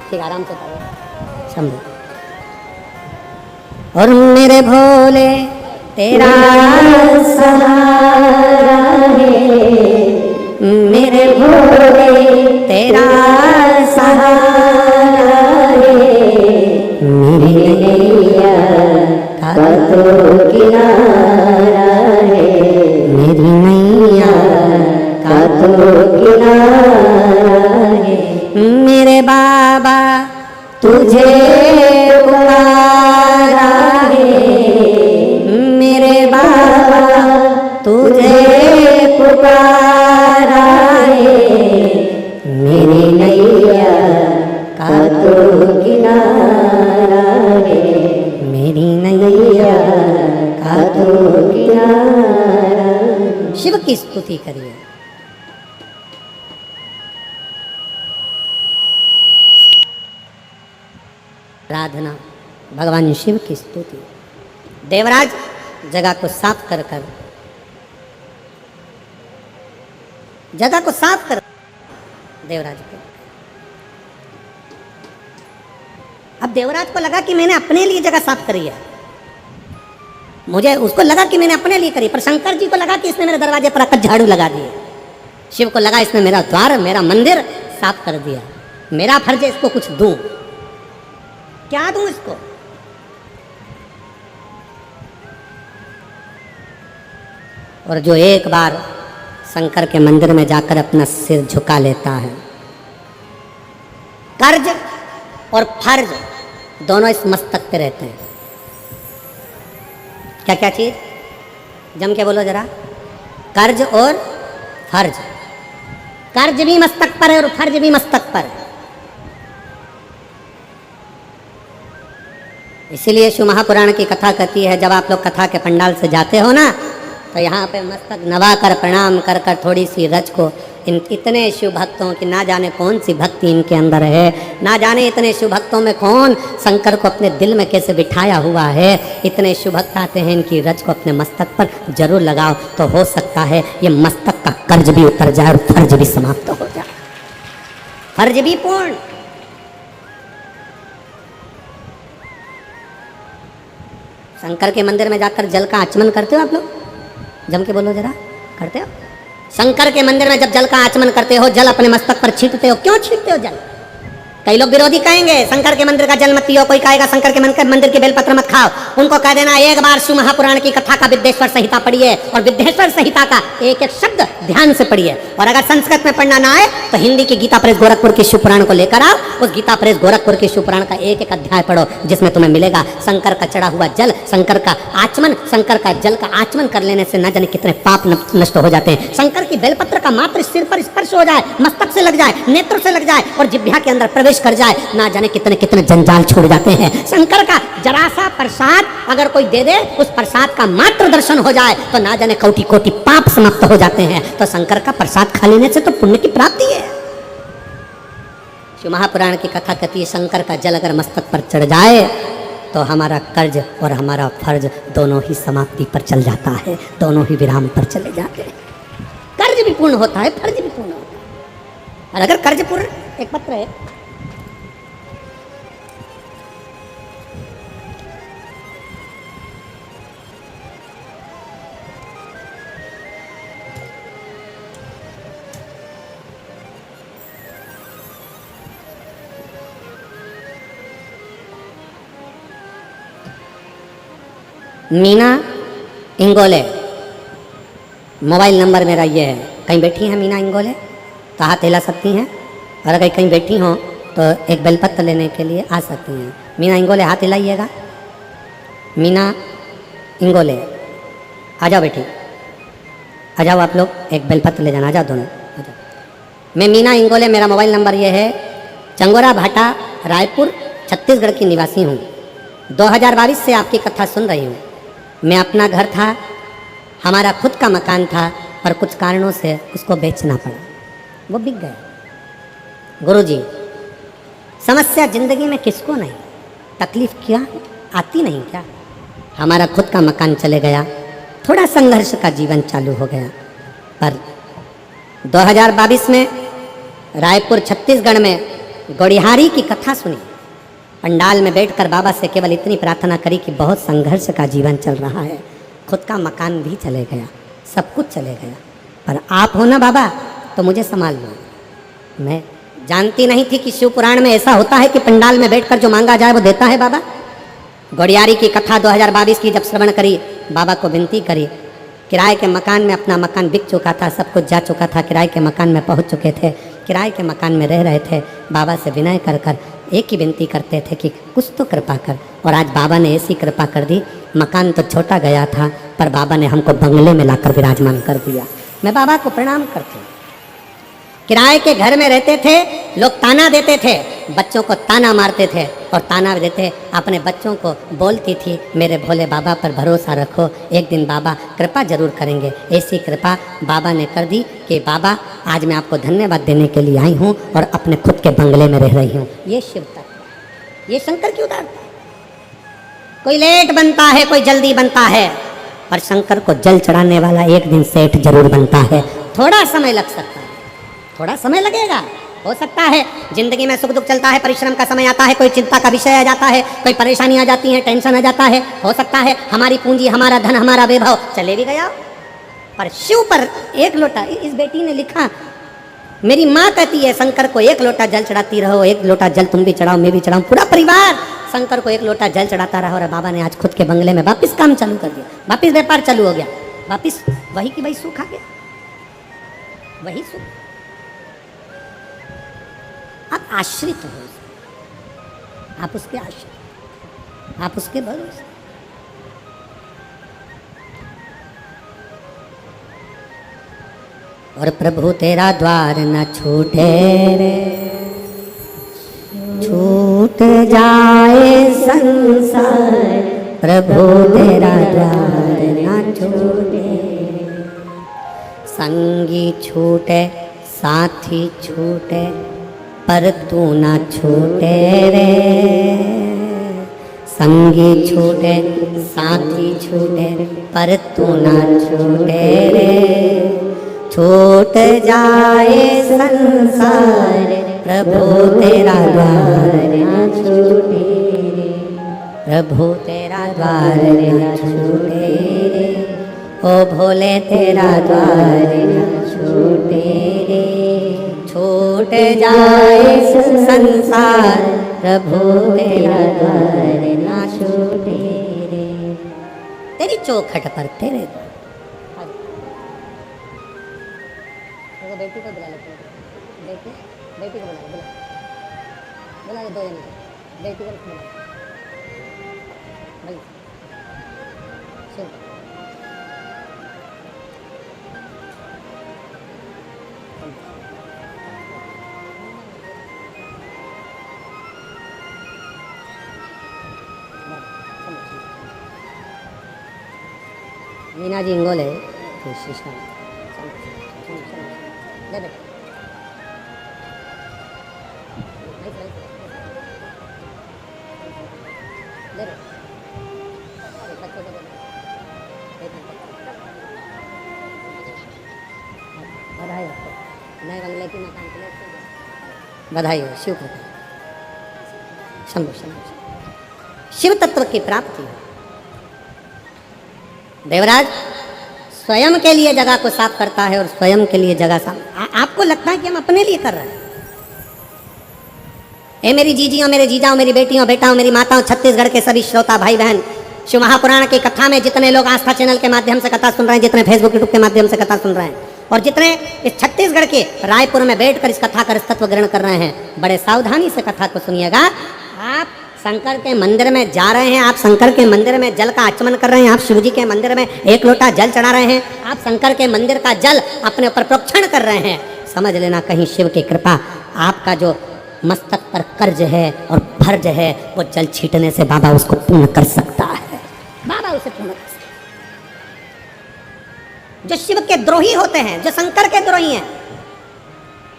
ठीक, आराम से करो, समझो। और मेरे भोले तेरा सहारा है, मेरे भोले तेरा सहारा है, मेरी नैया का तो किनारा है, मेरी नैया का तो किनारा है। मेरे बाबा तुझे पुकारा है, मेरे बाबा तुझे पुकारा है, मेरी नैया का तो किनारा है, मेरी नैया का तो किनारा। शिव की स्तुति करिए। आराधना, भगवान शिव की स्तुति। देवराज जगह को साफ कर जगह को साफ कर देवराज को। अब देवराज को लगा कि मैंने अपने लिए जगह साफ करी है, मुझे उसको लगा कि मैंने अपने लिए करी, पर शंकर जी को लगा कि इसने मेरे दरवाजे पर आकर झाड़ू लगा दिए। शिव को लगा इसने मेरा द्वार, मेरा मंदिर साफ कर दिया, मेरा फर्ज है इसको कुछ दूं। क्या दूं इसको? और जो एक बार शंकर के मंदिर में जाकर अपना सिर झुका लेता है, कर्ज और फर्ज दोनों इस मस्तक पे रहते हैं। क्या क्या चीज? जम के बोलो जरा। कर्ज और फर्ज। कर्ज भी मस्तक पर है और फर्ज भी मस्तक पर है। इसीलिए शिव महापुराण की कथा कहती है, जब आप लोग कथा के पंडाल से जाते हो ना, तो यहाँ पे मस्तक नवा कर प्रणाम कर कर थोड़ी सी रज को, इन इतने शिव भक्तों की ना जाने कौन सी भक्ति इनके अंदर है, ना जाने इतने शिव भक्तों में कौन शंकर को अपने दिल में कैसे बिठाया हुआ है। इतने शिव भक्त आते हैं, इनकी रज को अपने मस्तक पर जरूर लगाओ, तो हो सकता है ये मस्तक का कर्ज भी उतर जाए और फर्ज भी समाप्त हो जाए, फर्ज भी पूर्ण। शंकर के मंदिर में जाकर जल का आचमन करते हो आप लोग? जम के बोलो जरा, करते हो? शंकर के मंदिर में जब जल का आचमन करते हो, जल अपने मस्तक पर छींटते हो, क्यों छींटते हो जल? कई लोग विरोधी कहेंगे शंकर के मंदिर का जल मत पियो, कोई कहेगा शंकर के मंदिर के बेलपत्र मत खाओ। उनको कह देना एक बार शिव महापुराण की कथा का विद्येश्वर संहिता पढ़िए और विद्येश्वर संहिता का एक एक शब्द ध्यान से पढ़िए। और अगर संस्कृत में पढ़ना ना आए तो हिंदी की गीता प्रेस गोरखपुर के शिव पुराण को लेकर आओ, उस गीता प्रेस गोरखपुर के शिव पुराण का एक एक अध्याय पढ़ो, जिसमें तुम्हें मिलेगा शंकर का चढ़ा हुआ जल, शंकर का आचमन, शंकर का जल का आचमन कर लेने से न जाने कितने पाप नष्ट हो जाते हैं। शंकर की बेलपत्र का मात्र सिर पर स्पर्श हो जाए, मस्तक से लग जाए, नेत्र से लग जाए और जिह्वा के अंदर प्रवेश कर जाए, ना जाने कितने कितने जंजाल छूट जाते हैं। शंकर का जरा सा प्रसाद अगर कोई दे दे, उस प्रसाद का मात्र दर्शन हो जाए तो ना जाने कोटि कोटि पाप समाप्त हो जाते हैं। तो शंकर का प्रसाद खा लेने से तो पुण्य की प्राप्ति है। शिव महापुराण की कथा कहती है शंकर का जल अगर मस्तक पर चढ़ जाए तो हमारा कर्ज और हमारा फर्ज दोनों ही समाप्ति पर चल जाता है, दोनों ही विराम पर चले जाते हैं। कर्ज भी पूर्ण होता है, फर्ज भी पूर्ण होता है। और अगर कर्ज पूर्ण, एक पत्र है, मीना इंगोले, मोबाइल नंबर मेरा ये है। कहीं बैठी हैं मीना इंगोले तो हाथ हिला सकती हैं, और अगर कहीं बैठी हों तो एक बेलपत्र लेने के लिए आ सकती हैं। मीना इंगोले हाथ हिलाइएगा। मीना इंगोले आ जाओ बेटी, आ जाओ आप लोग, एक बेलपत्र ले जाना, आ जाओ दोनों, आ जाओ। मैं मीना इंगोले, मेरा मोबाइल नंबर ये है। चंगोरा भाटा, रायपुर, छत्तीसगढ़ की निवासी हूँ। 2022 से आपकी कथा सुन रही हूँ। मैं अपना घर था, हमारा खुद का मकान था, पर कुछ कारणों से उसको बेचना पड़ा, वो बिक गया। गुरुजी, समस्या जिंदगी में किसको नहीं, तकलीफ क्या आती नहीं क्या? हमारा खुद का मकान चले गया, थोड़ा संघर्ष का जीवन चालू हो गया। पर 2022 में रायपुर छत्तीसगढ़ में गौड़िहारी की कथा सुनी। पंडाल में बैठकर बाबा से केवल इतनी प्रार्थना करी कि बहुत संघर्ष का जीवन चल रहा है, खुद का मकान भी चले गया, सब कुछ चले गया, पर आप हो ना बाबा तो मुझे संभाल लो। मैं जानती नहीं थी कि शिव पुराण में ऐसा होता है कि पंडाल में बैठकर जो मांगा जाए वो देता है बाबा। गौड़ियारी की कथा 2022 की जब श्रवण करी, बाबा को विनती करी। किराए के मकान में अपना मकान बिक चुका था, सब कुछ जा चुका था, किराए के मकान में पहुंच चुके थे, किराए के मकान में रह रहे थे। बाबा से विनय कर कर एक ही विनती करते थे कि कुछ तो कृपा कर। और आज बाबा ने ऐसी कृपा कर दी, मकान तो छोटा गया था पर बाबा ने हमको बंगले में लाकर विराजमान कर दिया। मैं बाबा को प्रणाम करती हूँ। किराए के घर में रहते थे, लोग ताना देते थे, बच्चों को ताना मारते थे और ताना देते अपने बच्चों को बोलती थी मेरे भोले बाबा पर भरोसा रखो, एक दिन बाबा कृपा जरूर करेंगे। ऐसी कृपा बाबा ने कर दी कि बाबा आज मैं आपको धन्यवाद देने के लिए आई हूँ और अपने खुद के बंगले में रह रही हूँ। ये शिवता, ये शंकर की उदारता है। कोई लेट बनता है, कोई जल्दी बनता है, पर शंकर को जल चढ़ाने वाला एक दिन सेठ जरूर बनता है। थोड़ा समय लग सकता है, थोड़ा समय लगेगा, हो सकता है जिंदगी में सुख दुख चलता है, परिश्रम का समय आता है, कोई चिंता का विषय आ जाता है, कोई परेशानी आ जाती है, टेंशन आ जाता है, हो सकता है हमारी पूंजी, हमारा धन, हमारा वैभव चले भी गया। पर शिव पर एक लोटा, इस बेटी ने लिखा, मेरी माँ कहती है शंकर को एक लोटा जल चढ़ाती रहो, एक लोटा जल तुम भी चढ़ाओ, मैं भी चढ़ाऊं, पूरा परिवार शंकर को एक लोटा जल चढ़ाता रहा। और बाबा ने आज खुद के बंगले में वापिस काम चालू कर दिया, वापिस व्यापार चालू हो गया, वापिस वही की वही सुख आ गया, वही सुख। आप आश्रित हो, आप उसके आश्रित, आप उसके भरोसे। और प्रभु तेरा द्वार न छूटे रे, छूट जाए संसार, प्रभु तेरा द्वार न छूटे। संगी छूटे साथी छूटे पर तू ना छूटे रे, संगी छूटे साथी छूटे पर तू ना छूटे रे, छूट जाए संसार, प्रभु तेरा द्वार ना छूटे रे। प्रभु तेरा द्वार न छूटे रे, ओ भोले तेरा द्वार न छूटे रे, छूट जाए संसार प्रभु तेरा द्वार न छूटे रे, तेरी चौखट पर तेरे बेटी को बुला लेते हैं, बेटी को बुला ये 2 जने को, बेटी को बुला भाई सुन मीना जी इंगोले शीशा ले बेटा ले बधाई हो नए बंगले की मकान के लिए बधाई हो। शिव कृपा शंभु शंभु शिव तत्व की प्राप्ति हो। देवराज स्वयं के लिए जगह को साफ करता है और स्वयं के लिए जगह साफ। आपको लगता है कि हम अपने लिए कर रहे हैं। ए मेरी जीजियों, मेरे जीजाओं, मेरी बेटियों, बेटाओं, मेरी माताओं, छत्तीसगढ़ के सभी श्रोता भाई बहन, शिव महापुराण की कथा में जितने लोग आस्था चैनल के माध्यम से कथा सुन रहे हैं, जितने फेसबुक यूट्यूब के माध्यम से कथा सुन रहे हैं, और जितने इस छत्तीसगढ़ के रायपुर में बैठकर इस कथा का रसतत्व ग्रहण कर रहे हैं, बड़े सावधानी से कथा को सुनिएगा। आप शंकर के मंदिर में जा रहे हैं, आप शंकर के मंदिर में जल का आचमन कर रहे हैं, आप शिव जी के मंदिर में 1 लोटा जल चढ़ा रहे हैं, आप शंकर के मंदिर का जल अपने ऊपर प्रोक्षण कर रहे हैं। समझ लेना कहीं शिव की कृपा, आपका जो मस्तक पर कर्ज है और फर्ज है, वो जल छीटने से बाबा उसको पूर्ण कर सकता है। बाबा उसे पूर्ण कर सकता है। जो शिव के द्रोही होते हैं, जो शंकर के द्रोही हैं,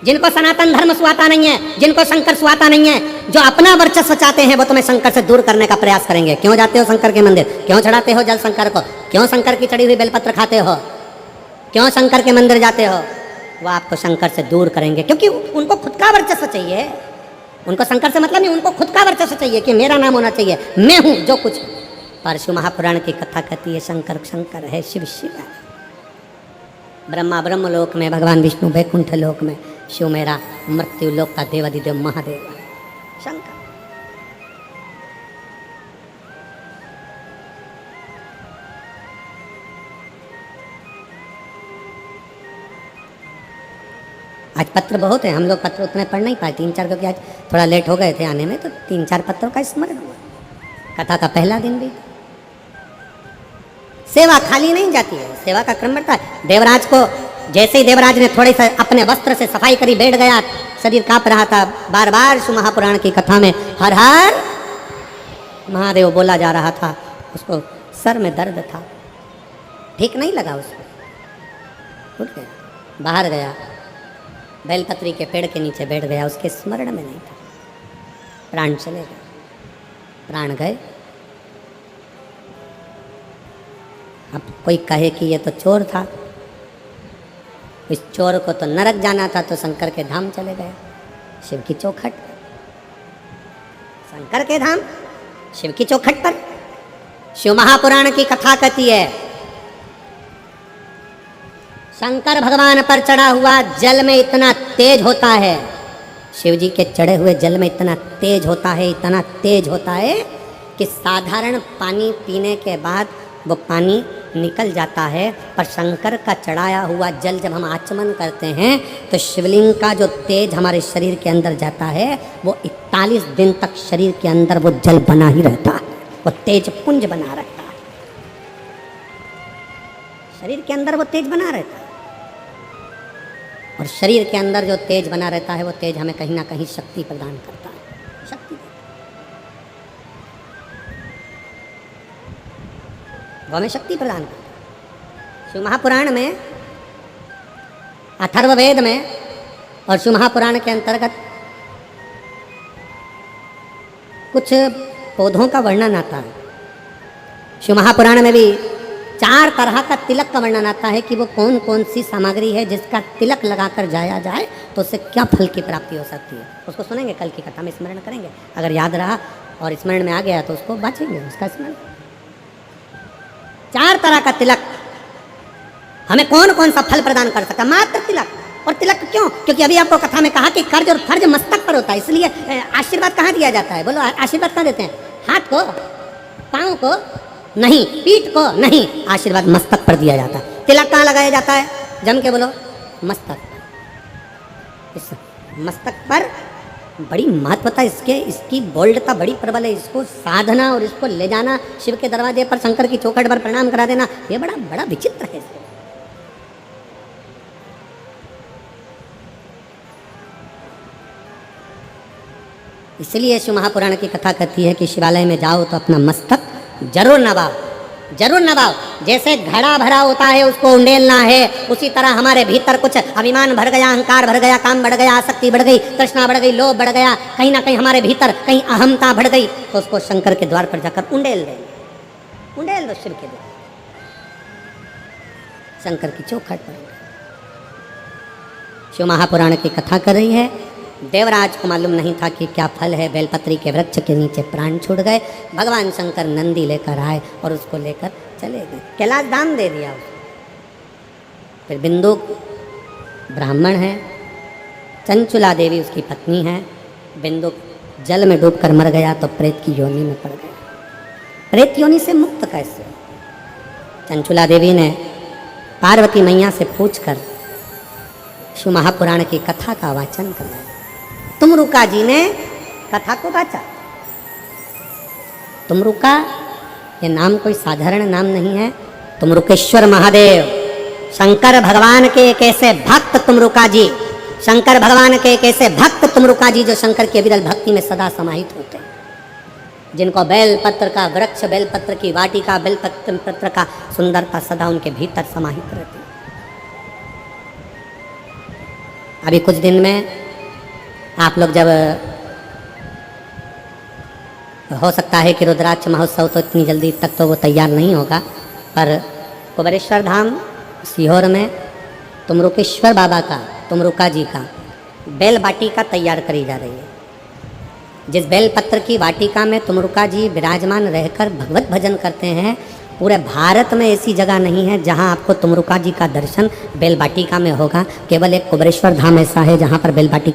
जिनको सनातन धर्म सुहाता नहीं है, जिनको शंकर सुहाता नहीं है, जो अपना वर्चस्व चाहते हैं, वो तुम्हें शंकर से दूर करने का प्रयास करेंगे। क्यों जाते हो शंकर के मंदिर? क्यों चढ़ाते हो जल शंकर को? क्यों शंकर की चढ़ी हुई बेलपत्र खाते हो? क्यों शंकर के मंदिर जाते हो? वो आपको शंकर से दूर करेंगे, क्योंकि उनको खुद का वर्चस्व चाहिए। उनको शंकर से मतलब नहीं, उनको खुद का वर्चस्व चाहिए कि मेरा नाम होना चाहिए, मैं हूं जो कुछ। पर शिव महापुराण की कथा कहती है शंकर शंकर है, शिव शिव है। ब्रह्मा ब्रह्म लोक में, भगवान विष्णु वैकुंठ लोक में, शिव मेरा मृत्यु लोक का देवाधिदेव महादेव है शंकर। आज पत्र बहुत है, हम लोग पत्र उतने पढ़ नहीं पाए, 3-4, क्योंकि आज थोड़ा लेट हो गए थे आने में, तो 3-4 पत्रों का स्मरण हुआ। कथा का पहला दिन भी। सेवा खाली नहीं जाती है, सेवा का क्रम बढ़ता है। देवराज को जैसे ही देवराज ने थोड़े से अपने वस्त्र से सफाई करी, बैठ गया, शरीर कांप रहा था, बार बार शिव महापुराण की कथा में हर हर महादेव बोला जा रहा था। उसको सर में दर्द था, ठीक नहीं लगा उसको, उठ गया, बाहर गया, बेलपत्री के पेड़ के नीचे बैठ गया। उसके स्मरण में नहीं था, प्राण चले गए, प्राण गए। अब कोई कहे कि ये तो चोर था, इस चोर को तो नरक जाना था, तो शंकर के धाम चले गए। शिव की चौखट, शंकर के धाम, शिव की चौखट पर। शिव महापुराण की कथा कहती है शंकर भगवान पर चढ़ा हुआ जल में इतना तेज होता है, शिव जी के चढ़े हुए जल में इतना तेज होता है, इतना तेज होता है कि साधारण पानी पीने के बाद वो पानी निकल जाता है। पर शंकर का चढ़ाया हुआ जल जब हम आचमन करते हैं तो शिवलिंग का जो तेज हमारे शरीर के अंदर जाता है, वो 41 दिन तक शरीर के अंदर वो जल बना ही रहता है, वो तेज पुंज बना रहता है, शरीर के अंदर वो तेज बना रहता है। और शरीर के अंदर जो तेज बना रहता है, वो तेज हमें कहीं ना कहीं शक्ति प्रदान करता है, शक्ति, वो हमें शक्ति प्रदान करता है। शिव महापुराण में, अथर्ववेद में और शिव महापुराण के अंतर्गत कुछ पौधों का वर्णन आता है। शिव महापुराण में भी 4 तरह का तिलक का वर्णन आता है कि वो कौन कौन सी सामग्री है जिसका तिलक लगाकर जाया जाए तो उससे क्या फल की प्राप्ति हो सकती है। उसको सुनेंगे, कल की कथा में स्मरण करेंगे। अगर याद रहा और स्मरण में आ गया तो उसको बाँचेंगे, उसका स्मरण। 4 तरह का तिलक हमें कौन कौन सा फल प्रदान कर सकता? मात्र तिलक। और तिलक क्यों? क्योंकि अभी आपको कथा में कहा कि कर्ज और फर्ज मस्तक पर होता है, इसलिए आशीर्वाद कहाँ दिया जाता है? बोलो, आशीर्वाद कहाँ देते हैं? हाथ को, पाँव को नहीं, पीठ को नहीं, आशीर्वाद मस्तक पर दिया जाता है। तिलक कहाँ लगाया जाता है? जम के बोलो, मस्तक। इस मस्तक पर बड़ी महत्वता इसके, इसकी बोल्डता बड़ी प्रबल है। इसको साधना और इसको ले जाना शिव के दरवाजे पर, शंकर की चौखट पर प्रणाम करा देना, ये बड़ा बड़ा विचित्र है। इसलिए शिव महापुराण की कथा कहती है कि शिवालय में जाओ तो अपना मस्तक जरूर नवाओ, जरूर नवाओ। जैसे घड़ा भरा होता है उसको उंडेलना है, उसी तरह हमारे भीतर कुछ अभिमान भर गया, अहंकार भर गया, काम बढ़ गया, आसक्ति बढ़ गई, तृष्णा बढ़ गई, लोभ बढ़ गया, कहीं ना कहीं हमारे भीतर कहीं अहमता बढ़ गई, तो उसको शंकर के द्वार पर जाकर उंडेल देंगे, उंडेल दो शिव के द्वार, शंकर की चौखट पर। शिव महापुराण की कथा कर रही है। देवराज को मालूम नहीं था कि क्या फल है। बेलपत्री के वृक्ष के नीचे प्राण छूट गए। भगवान शंकर नंदी लेकर आए और उसको लेकर चले गए, कैलाश धाम दे दिया उसको। फिर बिंदु ब्राह्मण है, चंचुला देवी उसकी पत्नी है। बिंदु जल में डूबकर मर गया तो प्रेत की योनि में पड़ गया। प्रेत योनि से मुक्त कैसे? चंचुला देवी ने पार्वती मैया से पूछकर शिव महापुराण की कथा का वाचन करवाया। तुमरुका जी ने कथा को वाचा। तुमरुका ये नाम कोई साधारण नाम नहीं है। तुमरुकेश्वर महादेव, शंकर भगवान के एक ऐसे भक्त तुमरुका जी, शंकर भगवान के एक ऐसे भक्त तुमरुका जी जो शंकर की अविरल भक्ति में सदा समाहित होते हैं, जिनको बेलपत्र का वृक्ष, बेलपत्र की वाटिका, बेलपत्र का सुंदरता सदा उनके भीतर समाहित रहती है। अभी कुछ दिन में आप लोग जब, हो सकता है कि रुद्राक्ष महोत्सव तो इतनी जल्दी तक तो वो तैयार नहीं होगा, पर कुबेरेश्वर धाम सीहोर में तुमरुकेश्वर बाबा का, तुमरुका जी का बेल वाटिका तैयार करी जा रही है। जिस बेलपत्र की वाटिका में तुमरुका जी विराजमान रहकर भगवत भजन करते हैं, पूरे भारत में ऐसी जगह नहीं है जहां आपको तुमरुका जी का दर्शन बेल वाटिका में होगा। केवल एक कुबेरेश्वर धाम ऐसा है जहां पर बेल वाटिका